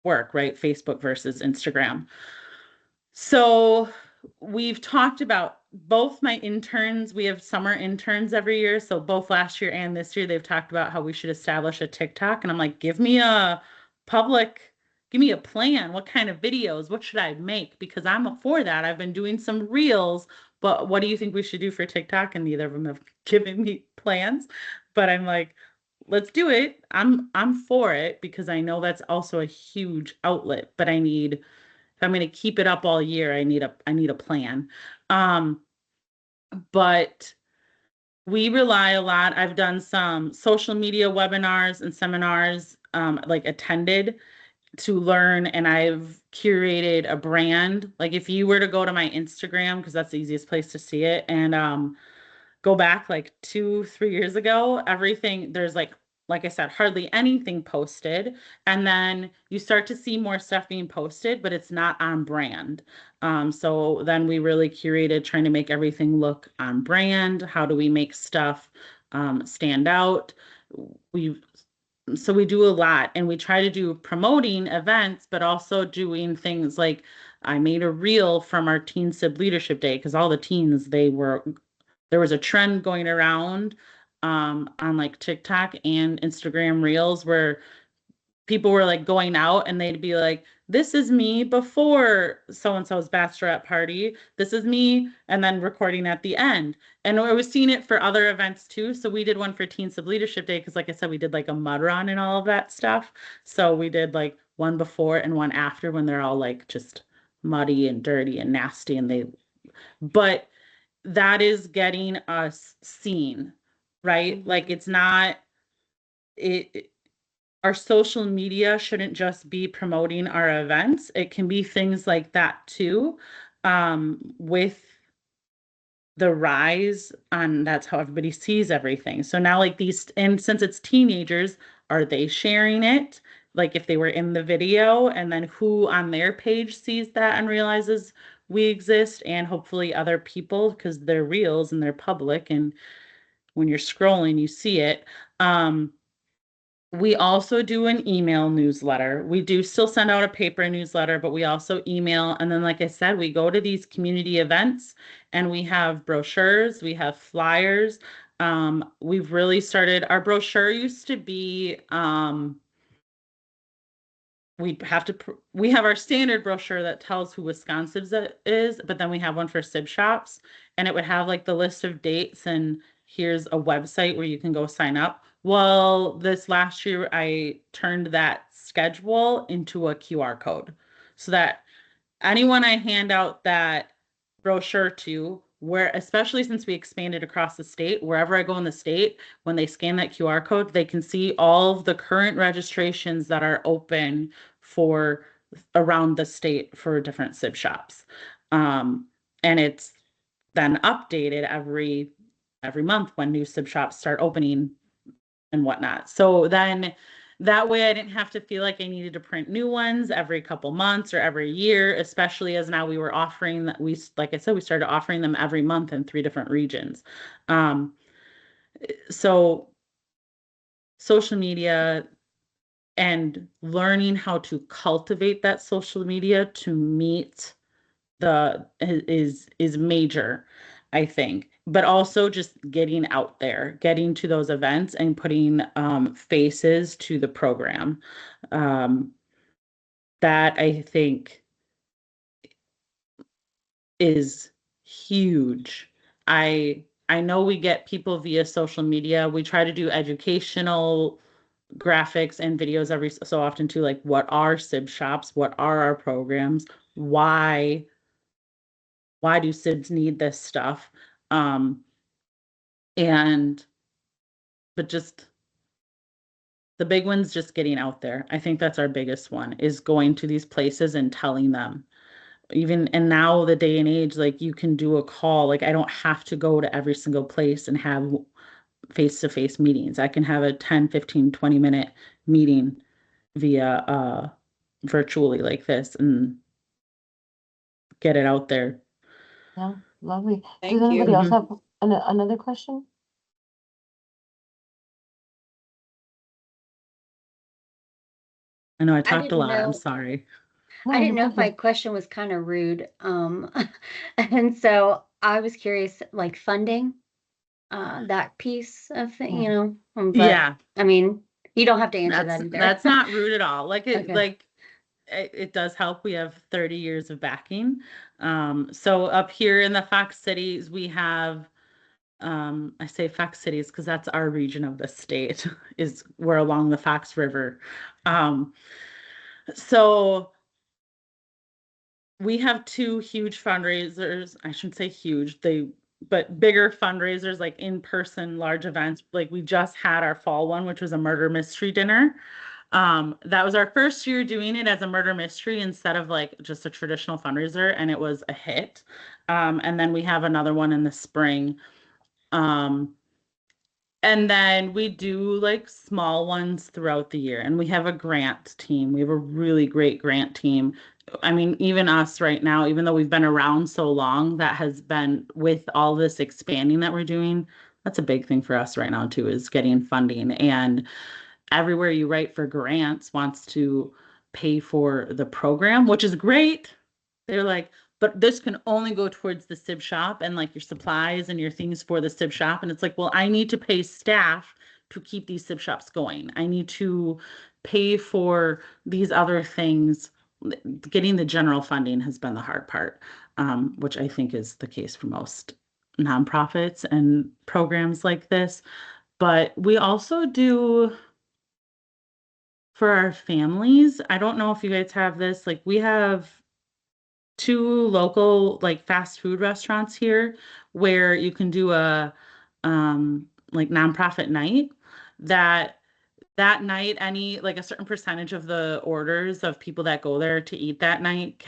work, right? Facebook versus Instagram. So we've talked about both my interns. We have summer interns every year. So both last year and this year, they've talked about how we should establish a TikTok. And I'm like, give me a plan. What kind of videos? What should I make? Because I'm for that. I've been doing some reels, but what do you think we should do for TikTok? And neither of them have given me plans. But I'm like, let's do it. I'm for it because I know that's also a huge outlet, but if I'm going to keep it up all year, I need a plan. But we rely a lot. I've done some social media webinars and seminars, like attended to learn, and I've curated a brand. Like if you were to go to my Instagram, because that's the easiest place to see it, and go back like 2, 3 years ago, everything there's like I said, hardly anything posted. And then you start to see more stuff being posted, but it's not on brand. So then we really curated trying to make everything look on brand. How do we make stuff stand out? We so we do a lot, and we try to do promoting events, but also doing things like I made a reel from our Teen Sib Leadership Day because all the teens there was a trend going around on like TikTok and Instagram Reels where people were like going out and they'd be like, this is me before so and so's bachelorette party. This is me, and then recording at the end. And I was seeing it for other events too. So we did one for Teen Sib Leadership Day because, like I said, we did like a mud run and all of that stuff. So we did like one before and one after when they're all like just muddy and dirty and nasty, but that is getting us seen, right? Like it's not it our social media shouldn't just be promoting our events. It can be things like that too. With the rise on that's how everybody sees everything. So now like and since it's teenagers, are they sharing it? Like if they were in the video, and then who on their page sees that and realizes we exist, and hopefully other people because they're reels and they're public, and when you're scrolling you see it. We also do an email newsletter. We do still send out a paper newsletter, but we also email. And then, like I said, we go to these community events and we have brochures, we have flyers. We've really started, our brochure used to be, we have our standard brochure that tells who Wisconsibs is, but then we have one for Sib Shops, and it would have like the list of dates and here's a website where you can go sign up. Well, this last year I turned that schedule into a QR code so that anyone I hand out that brochure to, where especially since we expanded across the state, wherever I go in the state, when they scan that QR code, they can see all of the current registrations that are open for around the state for different sib shops. And it's then updated every month when new sib shops start opening and whatnot. So then that way I didn't have to feel like I needed to print new ones every couple months or every year, especially as now we were offering that like I said, we started offering them every month in 3 different regions. So social media and learning how to cultivate that social media to meet the is major, I think. But also just getting out there, getting to those events and putting faces to the program. That I think is huge. I know we get people via social media. We try to do educational graphics and videos every so often too, like what are sib shops, what are our programs, why do sibs need this stuff, and but just the big one's just getting out there. I think that's our biggest one, is going to these places and telling them. Even and now the day and age, like you can do a call. Like I don't have to go to every single place and have face-to-face meetings. I can have a 10, 15, 20-minute meeting via virtually like this and get it out there. Yeah, lovely. Thank Does anybody you. else have another question? I know I talked a didn't lot. I'm know- sorry. No, I didn't you're know if my fine. question was kind of rude. And so I was curious, like funding, that piece of thing, you know, but Yeah, I mean, you don't have to answer that either. that's not rude at all. Like it Okay. like it does help. We have 30 years of backing. So up here in the Fox Cities, we have I say Fox Cities because that's our region of the state, is we're along the Fox River. So we have 2 huge fundraisers. I shouldn't say huge, but bigger fundraisers, like in-person large events. Like we just had our fall one, which was a murder mystery dinner. That was our first year doing it as a murder mystery instead of like just a traditional fundraiser, and it was a hit. And then we have another one in the spring. And then we do like small ones throughout the year. And we have a grant team. We have a really great grant team. I mean, even us right now, even though we've been around so long, that has been with all this expanding that we're doing. That's a big thing for us right now, too, is getting funding. And everywhere you write for grants wants to pay for the program, which is great. They're like, but this can only go towards the sib shop and like your supplies and your things for the sib shop. And it's like, well, I need to pay staff to keep these sib shops going. I need to pay for these other things. Getting the general funding has been the hard part, which I think is the case for most nonprofits and programs like this. But we also do for our families. I don't know if you guys have this, like we have 2 local like fast food restaurants here where you can do a like nonprofit night. That night, any like a certain percentage of the orders of people that go there to eat that night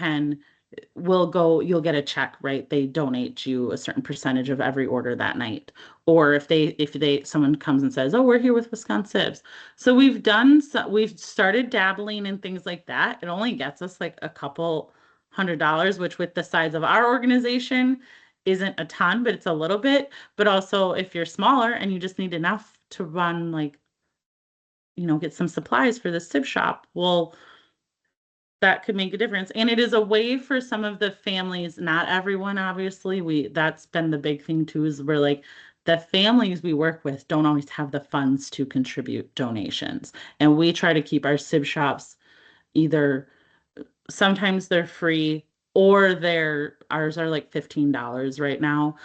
you'll get a check, right? They donate you a certain percentage of every order that night. Or if someone comes and says, "Oh, we're here with Wisconsibs." So we've started dabbling in things like that. It only gets us like a couple $100, which with the size of our organization isn't a ton, but it's a little bit. But also if you're smaller and you just need enough to run like, get some supplies for the sib shop, well, that could make a difference. And it is a way for some of the families, not everyone, obviously. That's been the big thing too, is we're like, the families we work with don't always have the funds to contribute donations. And we try to keep our sib shops either sometimes they're free or ours are like $15 right now.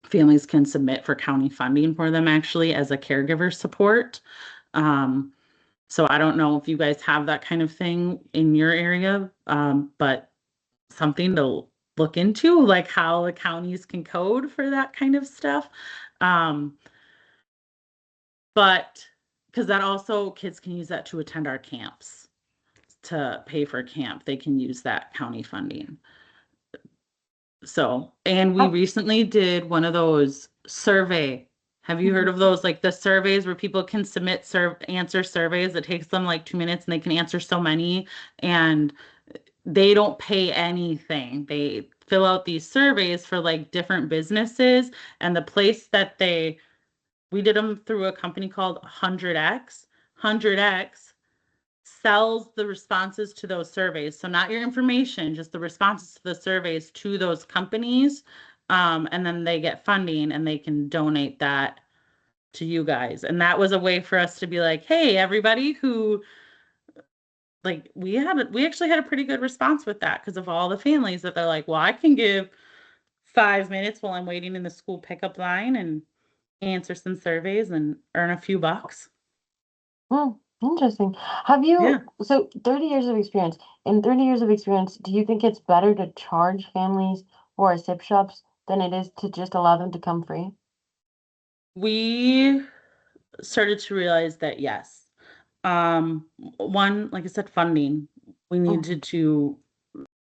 Families can submit for county funding for them actually as a caregiver support. So I don't know if you guys have that kind of thing in your area, but something to look into, like how the counties can code for that kind of stuff. But because that also kids can use that to attend our camps to pay for camp, they can use that county funding. So, and we recently did one of those survey. Have you heard of those? Like the surveys where people can submit answer surveys. It takes them like 2 minutes and they can answer so many, and they don't pay anything. They fill out these surveys for like different businesses, and the place that we did them through a company called 100X. 100X sells the responses to those surveys. So not your information, just the responses to the surveys to those companies. And then they get funding and they can donate that to you guys. And that was a way for us to be like, hey, everybody who, like, we actually had a pretty good response with that because of all the families that they're like, well, I can give 5 minutes while I'm waiting in the school pickup line and answer some surveys and earn a few bucks. Interesting. Have you, Yeah. so 30 years of experience, in 30 years of experience, do you think it's better to charge families for SIP shops than it is to just allow them to come free? We started to realize that yes. One, like I said, funding. We needed to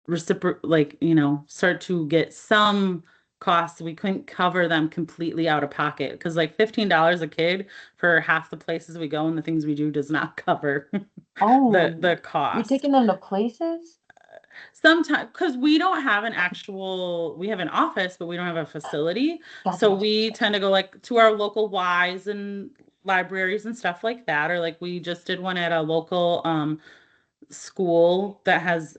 reciprocate, start to get some costs. We couldn't cover them completely out of pocket because like $15 a kid for half the places we go and the things we do does not cover the You're cost. taking them to places? Sometimes, because we don't have we have an office, but we don't have a facility. Gotcha. So we tend to go like to our local Ys and libraries and stuff like that. Or like we just did one at a local school that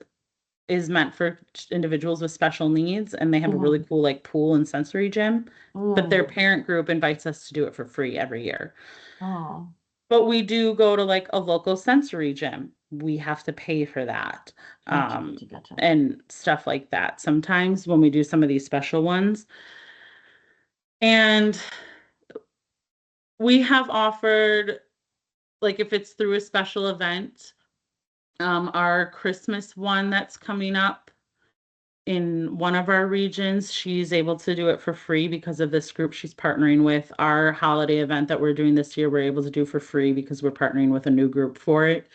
is meant for individuals with special needs, and they have a really cool like pool and sensory gym. But their parent group invites us to do it for free every year. Oh. But we do go to like a local sensory gym. We have to pay for that. Gotcha. And stuff like that sometimes when we do some of these special ones. And we have offered, like if it's through a special event, our Christmas one that's coming up in one of our regions, she's able to do it for free because of this group she's partnering with. Our holiday event that we're doing this year, we're able to do for free because we're partnering with a new group for it.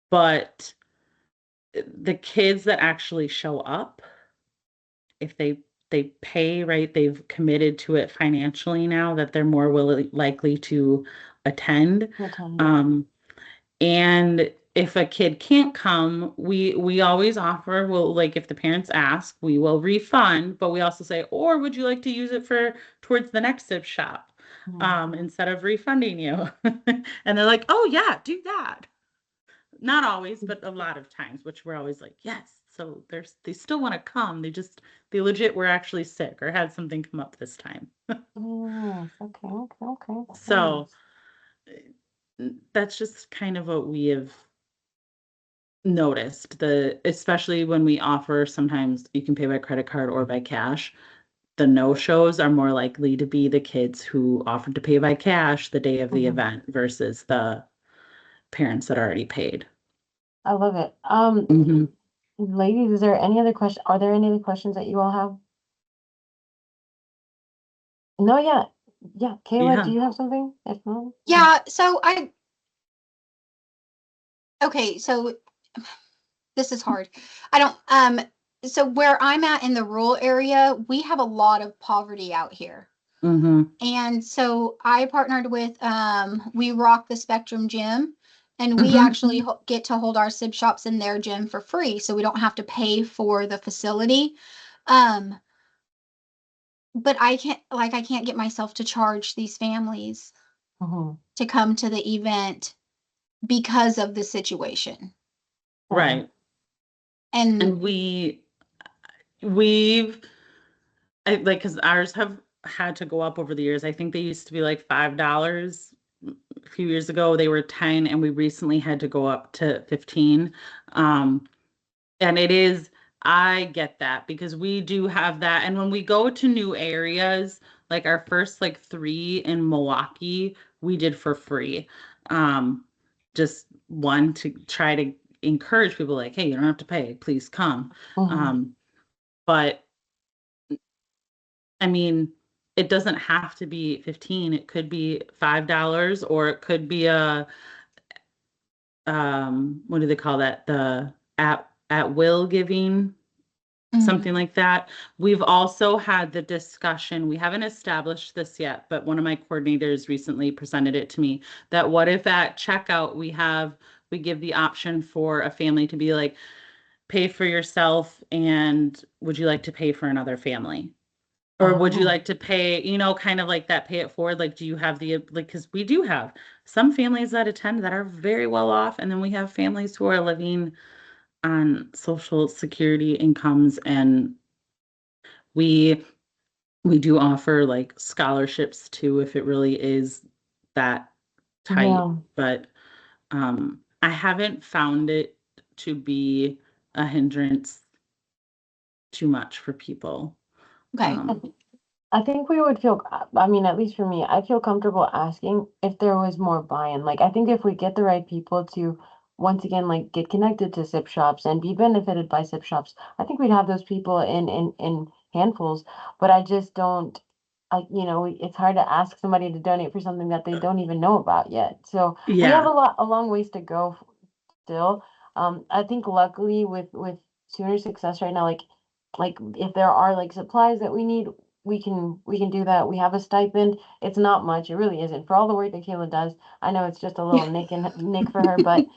But the kids that actually show up, if they pay, right, they've committed to it financially now, that they're more likely to attend. And if a kid can't come, we always offer, well, like if the parents ask, we will refund, but we also say, or would you like to use it towards the next Sib shop, instead of refunding you? And they're like, oh yeah, do that. Not always, but a lot of times, which we're always like, yes. So they still want to come. They legit were actually sick or had something come up this time. Okay. So that's just kind of what we have noticed, especially when we offer, sometimes you can pay by credit card or by cash. The no-shows are more likely to be the kids who offered to pay by cash the day of the event versus the parents that already paid. I love it. Ladies, is there any other question? Are there any other questions that you all have? No, yeah. Kayla, do you have something? If not, yeah. Okay, so this is hard. So where I'm at in the rural area, we have a lot of poverty out here. And so I partnered with We Rock the Spectrum Gym, and we actually get to hold our Sib shops in their gym for free, so we don't have to pay for the facility. But I can't get myself to charge these families to come to the event because of the situation. Right. And we've like, because ours have had to go up over the years. I think they used to be like $5 a few years ago. They were 10, and we recently had to go up to 15. And I get that because we do have that. And when we go to new areas, like our first like 3 in Milwaukee, we did for free. Just one, to try to encourage people like, hey, you don't have to pay, please come. But I mean, it doesn't have to be 15. It could be $5, or it could be a what do they call that? The at will giving, something like that. We've also had the discussion, we haven't established this yet, but one of my coordinators recently presented it to me, that what if at checkout we give the option for a family to be like, pay for yourself, and would you like to pay for another family? Or would you like to pay, kind of like that, pay it forward? Like, do you have because we do have some families that attend that are very well off. And then we have families who are living on Social Security incomes, and we do offer like scholarships too, if it really is that tight. Yeah. But I haven't found it to be a hindrance too much for people. Okay. I think we would feel, I mean, at least for me, I feel comfortable asking if there was more buy-in. Like, I think if we get the right people to, once again, like get connected to SIP shops and be benefited by SIP shops, I think we'd have those people in handfuls. But I just don't, it's hard to ask somebody to donate for something that they don't even know about yet. So we have a long ways to go still. I think luckily with Sooner Success right now, like if there are like supplies that we need, we can do that. We have a stipend. It's not much. It really isn't for all the work that Kayla does. I know it's just a little nick for her, but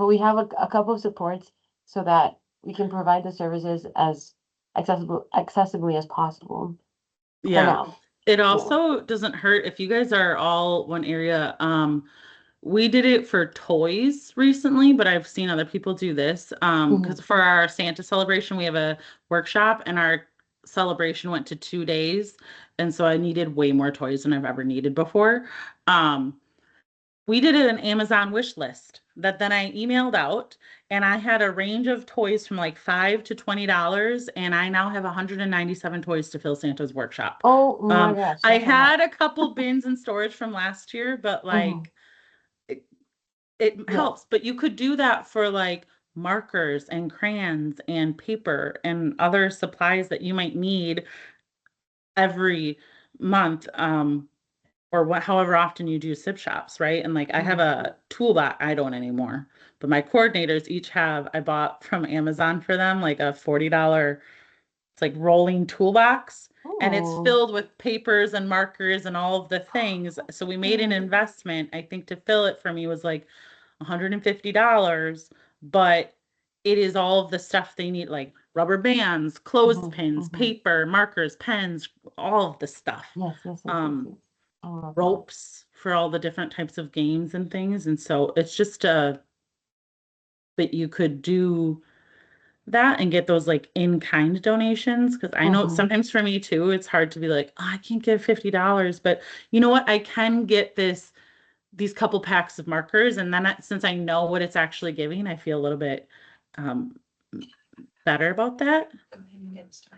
we have a couple of supports so that we can provide the services as accessibly as possible for now. It also doesn't hurt if you guys are all one area. We did it for toys recently, but I've seen other people do this. Because for our Santa celebration, we have a workshop, and our celebration went to 2 days. And so I needed way more toys than I've ever needed before. We did an Amazon wish list that then I emailed out, and I had a range of toys from like $5 to $20, and I now have 197 toys to fill Santa's workshop. Oh my gosh. I had a couple bins in storage from last year, but like it helps. But you could do that for like markers and crayons and paper and other supplies that you might need every month. Or however often you do SIP shops, right? And like I have a toolbox, I don't anymore, but my coordinators each have, I bought from Amazon for them like a $40, it's like rolling toolbox, and it's filled with papers and markers and all of the things. So we made an investment. I think to fill it for me was like $150, but it is all of the stuff they need, like rubber bands, clothespins, paper, markers, pens, all of the stuff. Yes. Ropes for all the different types of games and things. And so it's just but you could do that and get those like in-kind donations. Because I know sometimes for me too, it's hard to be like, oh, I can't give $50, but you know what? I can get these couple packs of markers. And then since I know what it's actually giving, I feel a little bit better about that.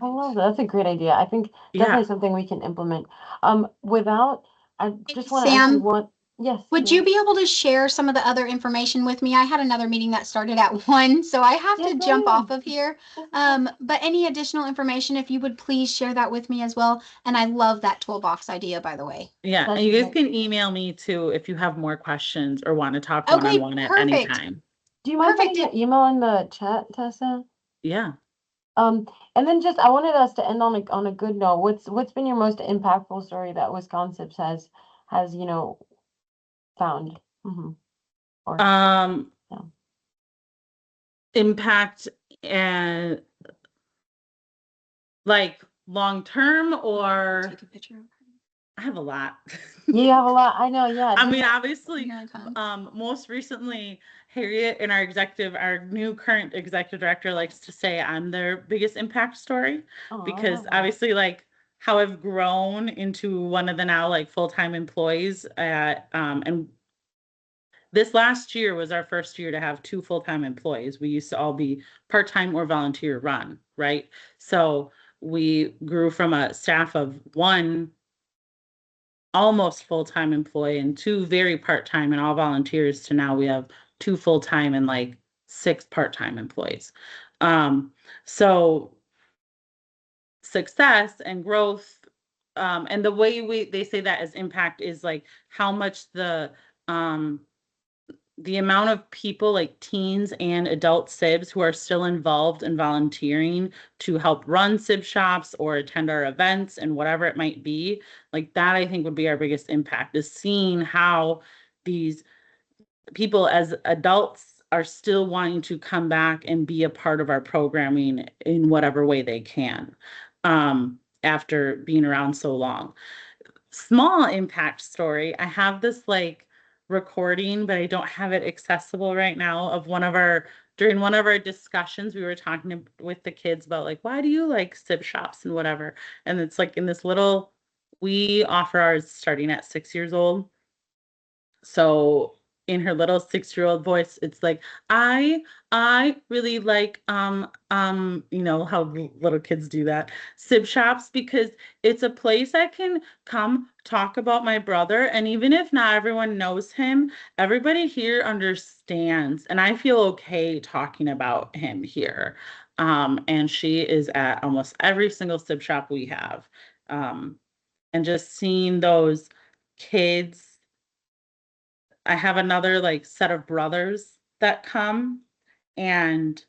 I love that. That's a great idea. I think definitely something we can implement. I just want to ask you one. Yes. Would you be able to share some of the other information with me? I had another meeting that started at 1, so I have to jump off of here. But any additional information, if you would please share that with me as well. And I love that toolbox idea, by the way. Yeah, and you guys can email me too if you have more questions or want to talk one-on-one at any time. Do you mind putting your email in the chat, Tessa? Yeah. And then just I wanted us to end on a good note. What's been your most impactful story that Wisconsibs has found? Impact and like long term, or Take a picture of her. I have a lot. You have a lot. I know. Yeah. I mean, obviously, most recently, Harriet and our new current executive director likes to say I'm their biggest impact story, because obviously, like how I've grown into one of the now like full-time employees at, and this last year was our first year to have 2 full-time employees. We used to all be part-time or volunteer run, right? So we grew from a staff of 1 almost full-time employee and 2 very part-time and all volunteers to now we have 2 full-time and like 6 part-time employees. So success and growth, and the way they say that as impact is like how much the the amount of people like teens and adult Sibs who are still involved in volunteering to help run Sib shops or attend our events and whatever it might be, like that I think would be our biggest impact, is seeing how these people as adults are still wanting to come back and be a part of our programming in whatever way they can, after being around so long. Small impact story. I have this like recording, but I don't have it accessible right now, of during one of our discussions, we were talking with the kids about like, why do you like Sib shops and whatever? And it's like in this we offer ours starting at 6 years old. So in her little 6-year-old voice, it's like, I really like how little kids do that, Sib shops, because it's a place I can come talk about my brother, and even if not everyone knows him, everybody here understands, and I feel okay talking about him here. And she is at almost every single Sib shop we have. And just seeing those kids, I have another like set of brothers that come, and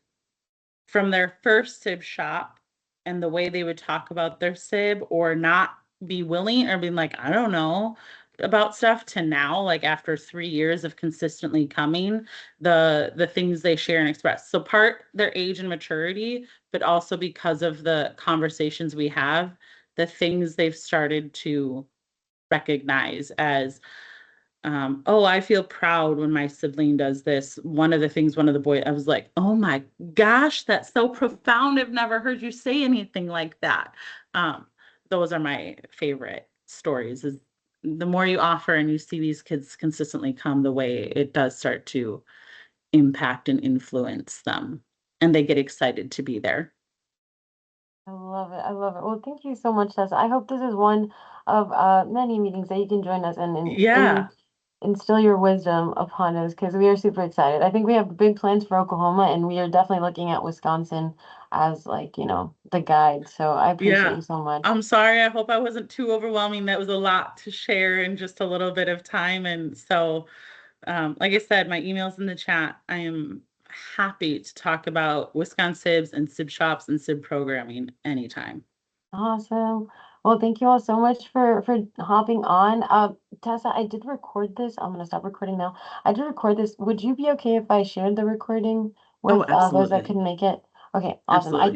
from their first Sib shop and the way they would talk about their Sib or not be willing or being like, I don't know about stuff, to now, like after 3 years of consistently coming, the things they share and express. So part their age and maturity, but also because of the conversations we have, the things they've started to recognize as, oh, I feel proud when my sibling does this. One of the boys, I was like, oh my gosh, that's so profound. I've never heard you say anything like that. Those are my favorite stories, is the more you offer and you see these kids consistently come, the way it does start to impact and influence them, and they get excited to be there. I love it. I love it. Well, thank you so much, Tessa. I hope this is one of many meetings that you can join us Yeah. and instill your wisdom upon us, because we are super excited. I think we have big plans for Oklahoma, and we are definitely looking at Wisconsin as like, the guide. So I appreciate Yeah. you so much. I'm sorry. I hope I wasn't too overwhelming. That was a lot to share in just a little bit of time. And so, like I said, my email's in the chat. I am happy to talk about Wisconsibs and Sib shops and Sib programming anytime. Awesome. Well, thank you all so much for hopping on. Tessa, I did record this. I'm gonna stop recording now. I did record this. Would you be okay if I shared the recording with those that absolutely. couldn't make it? Okay, awesome. Absolutely.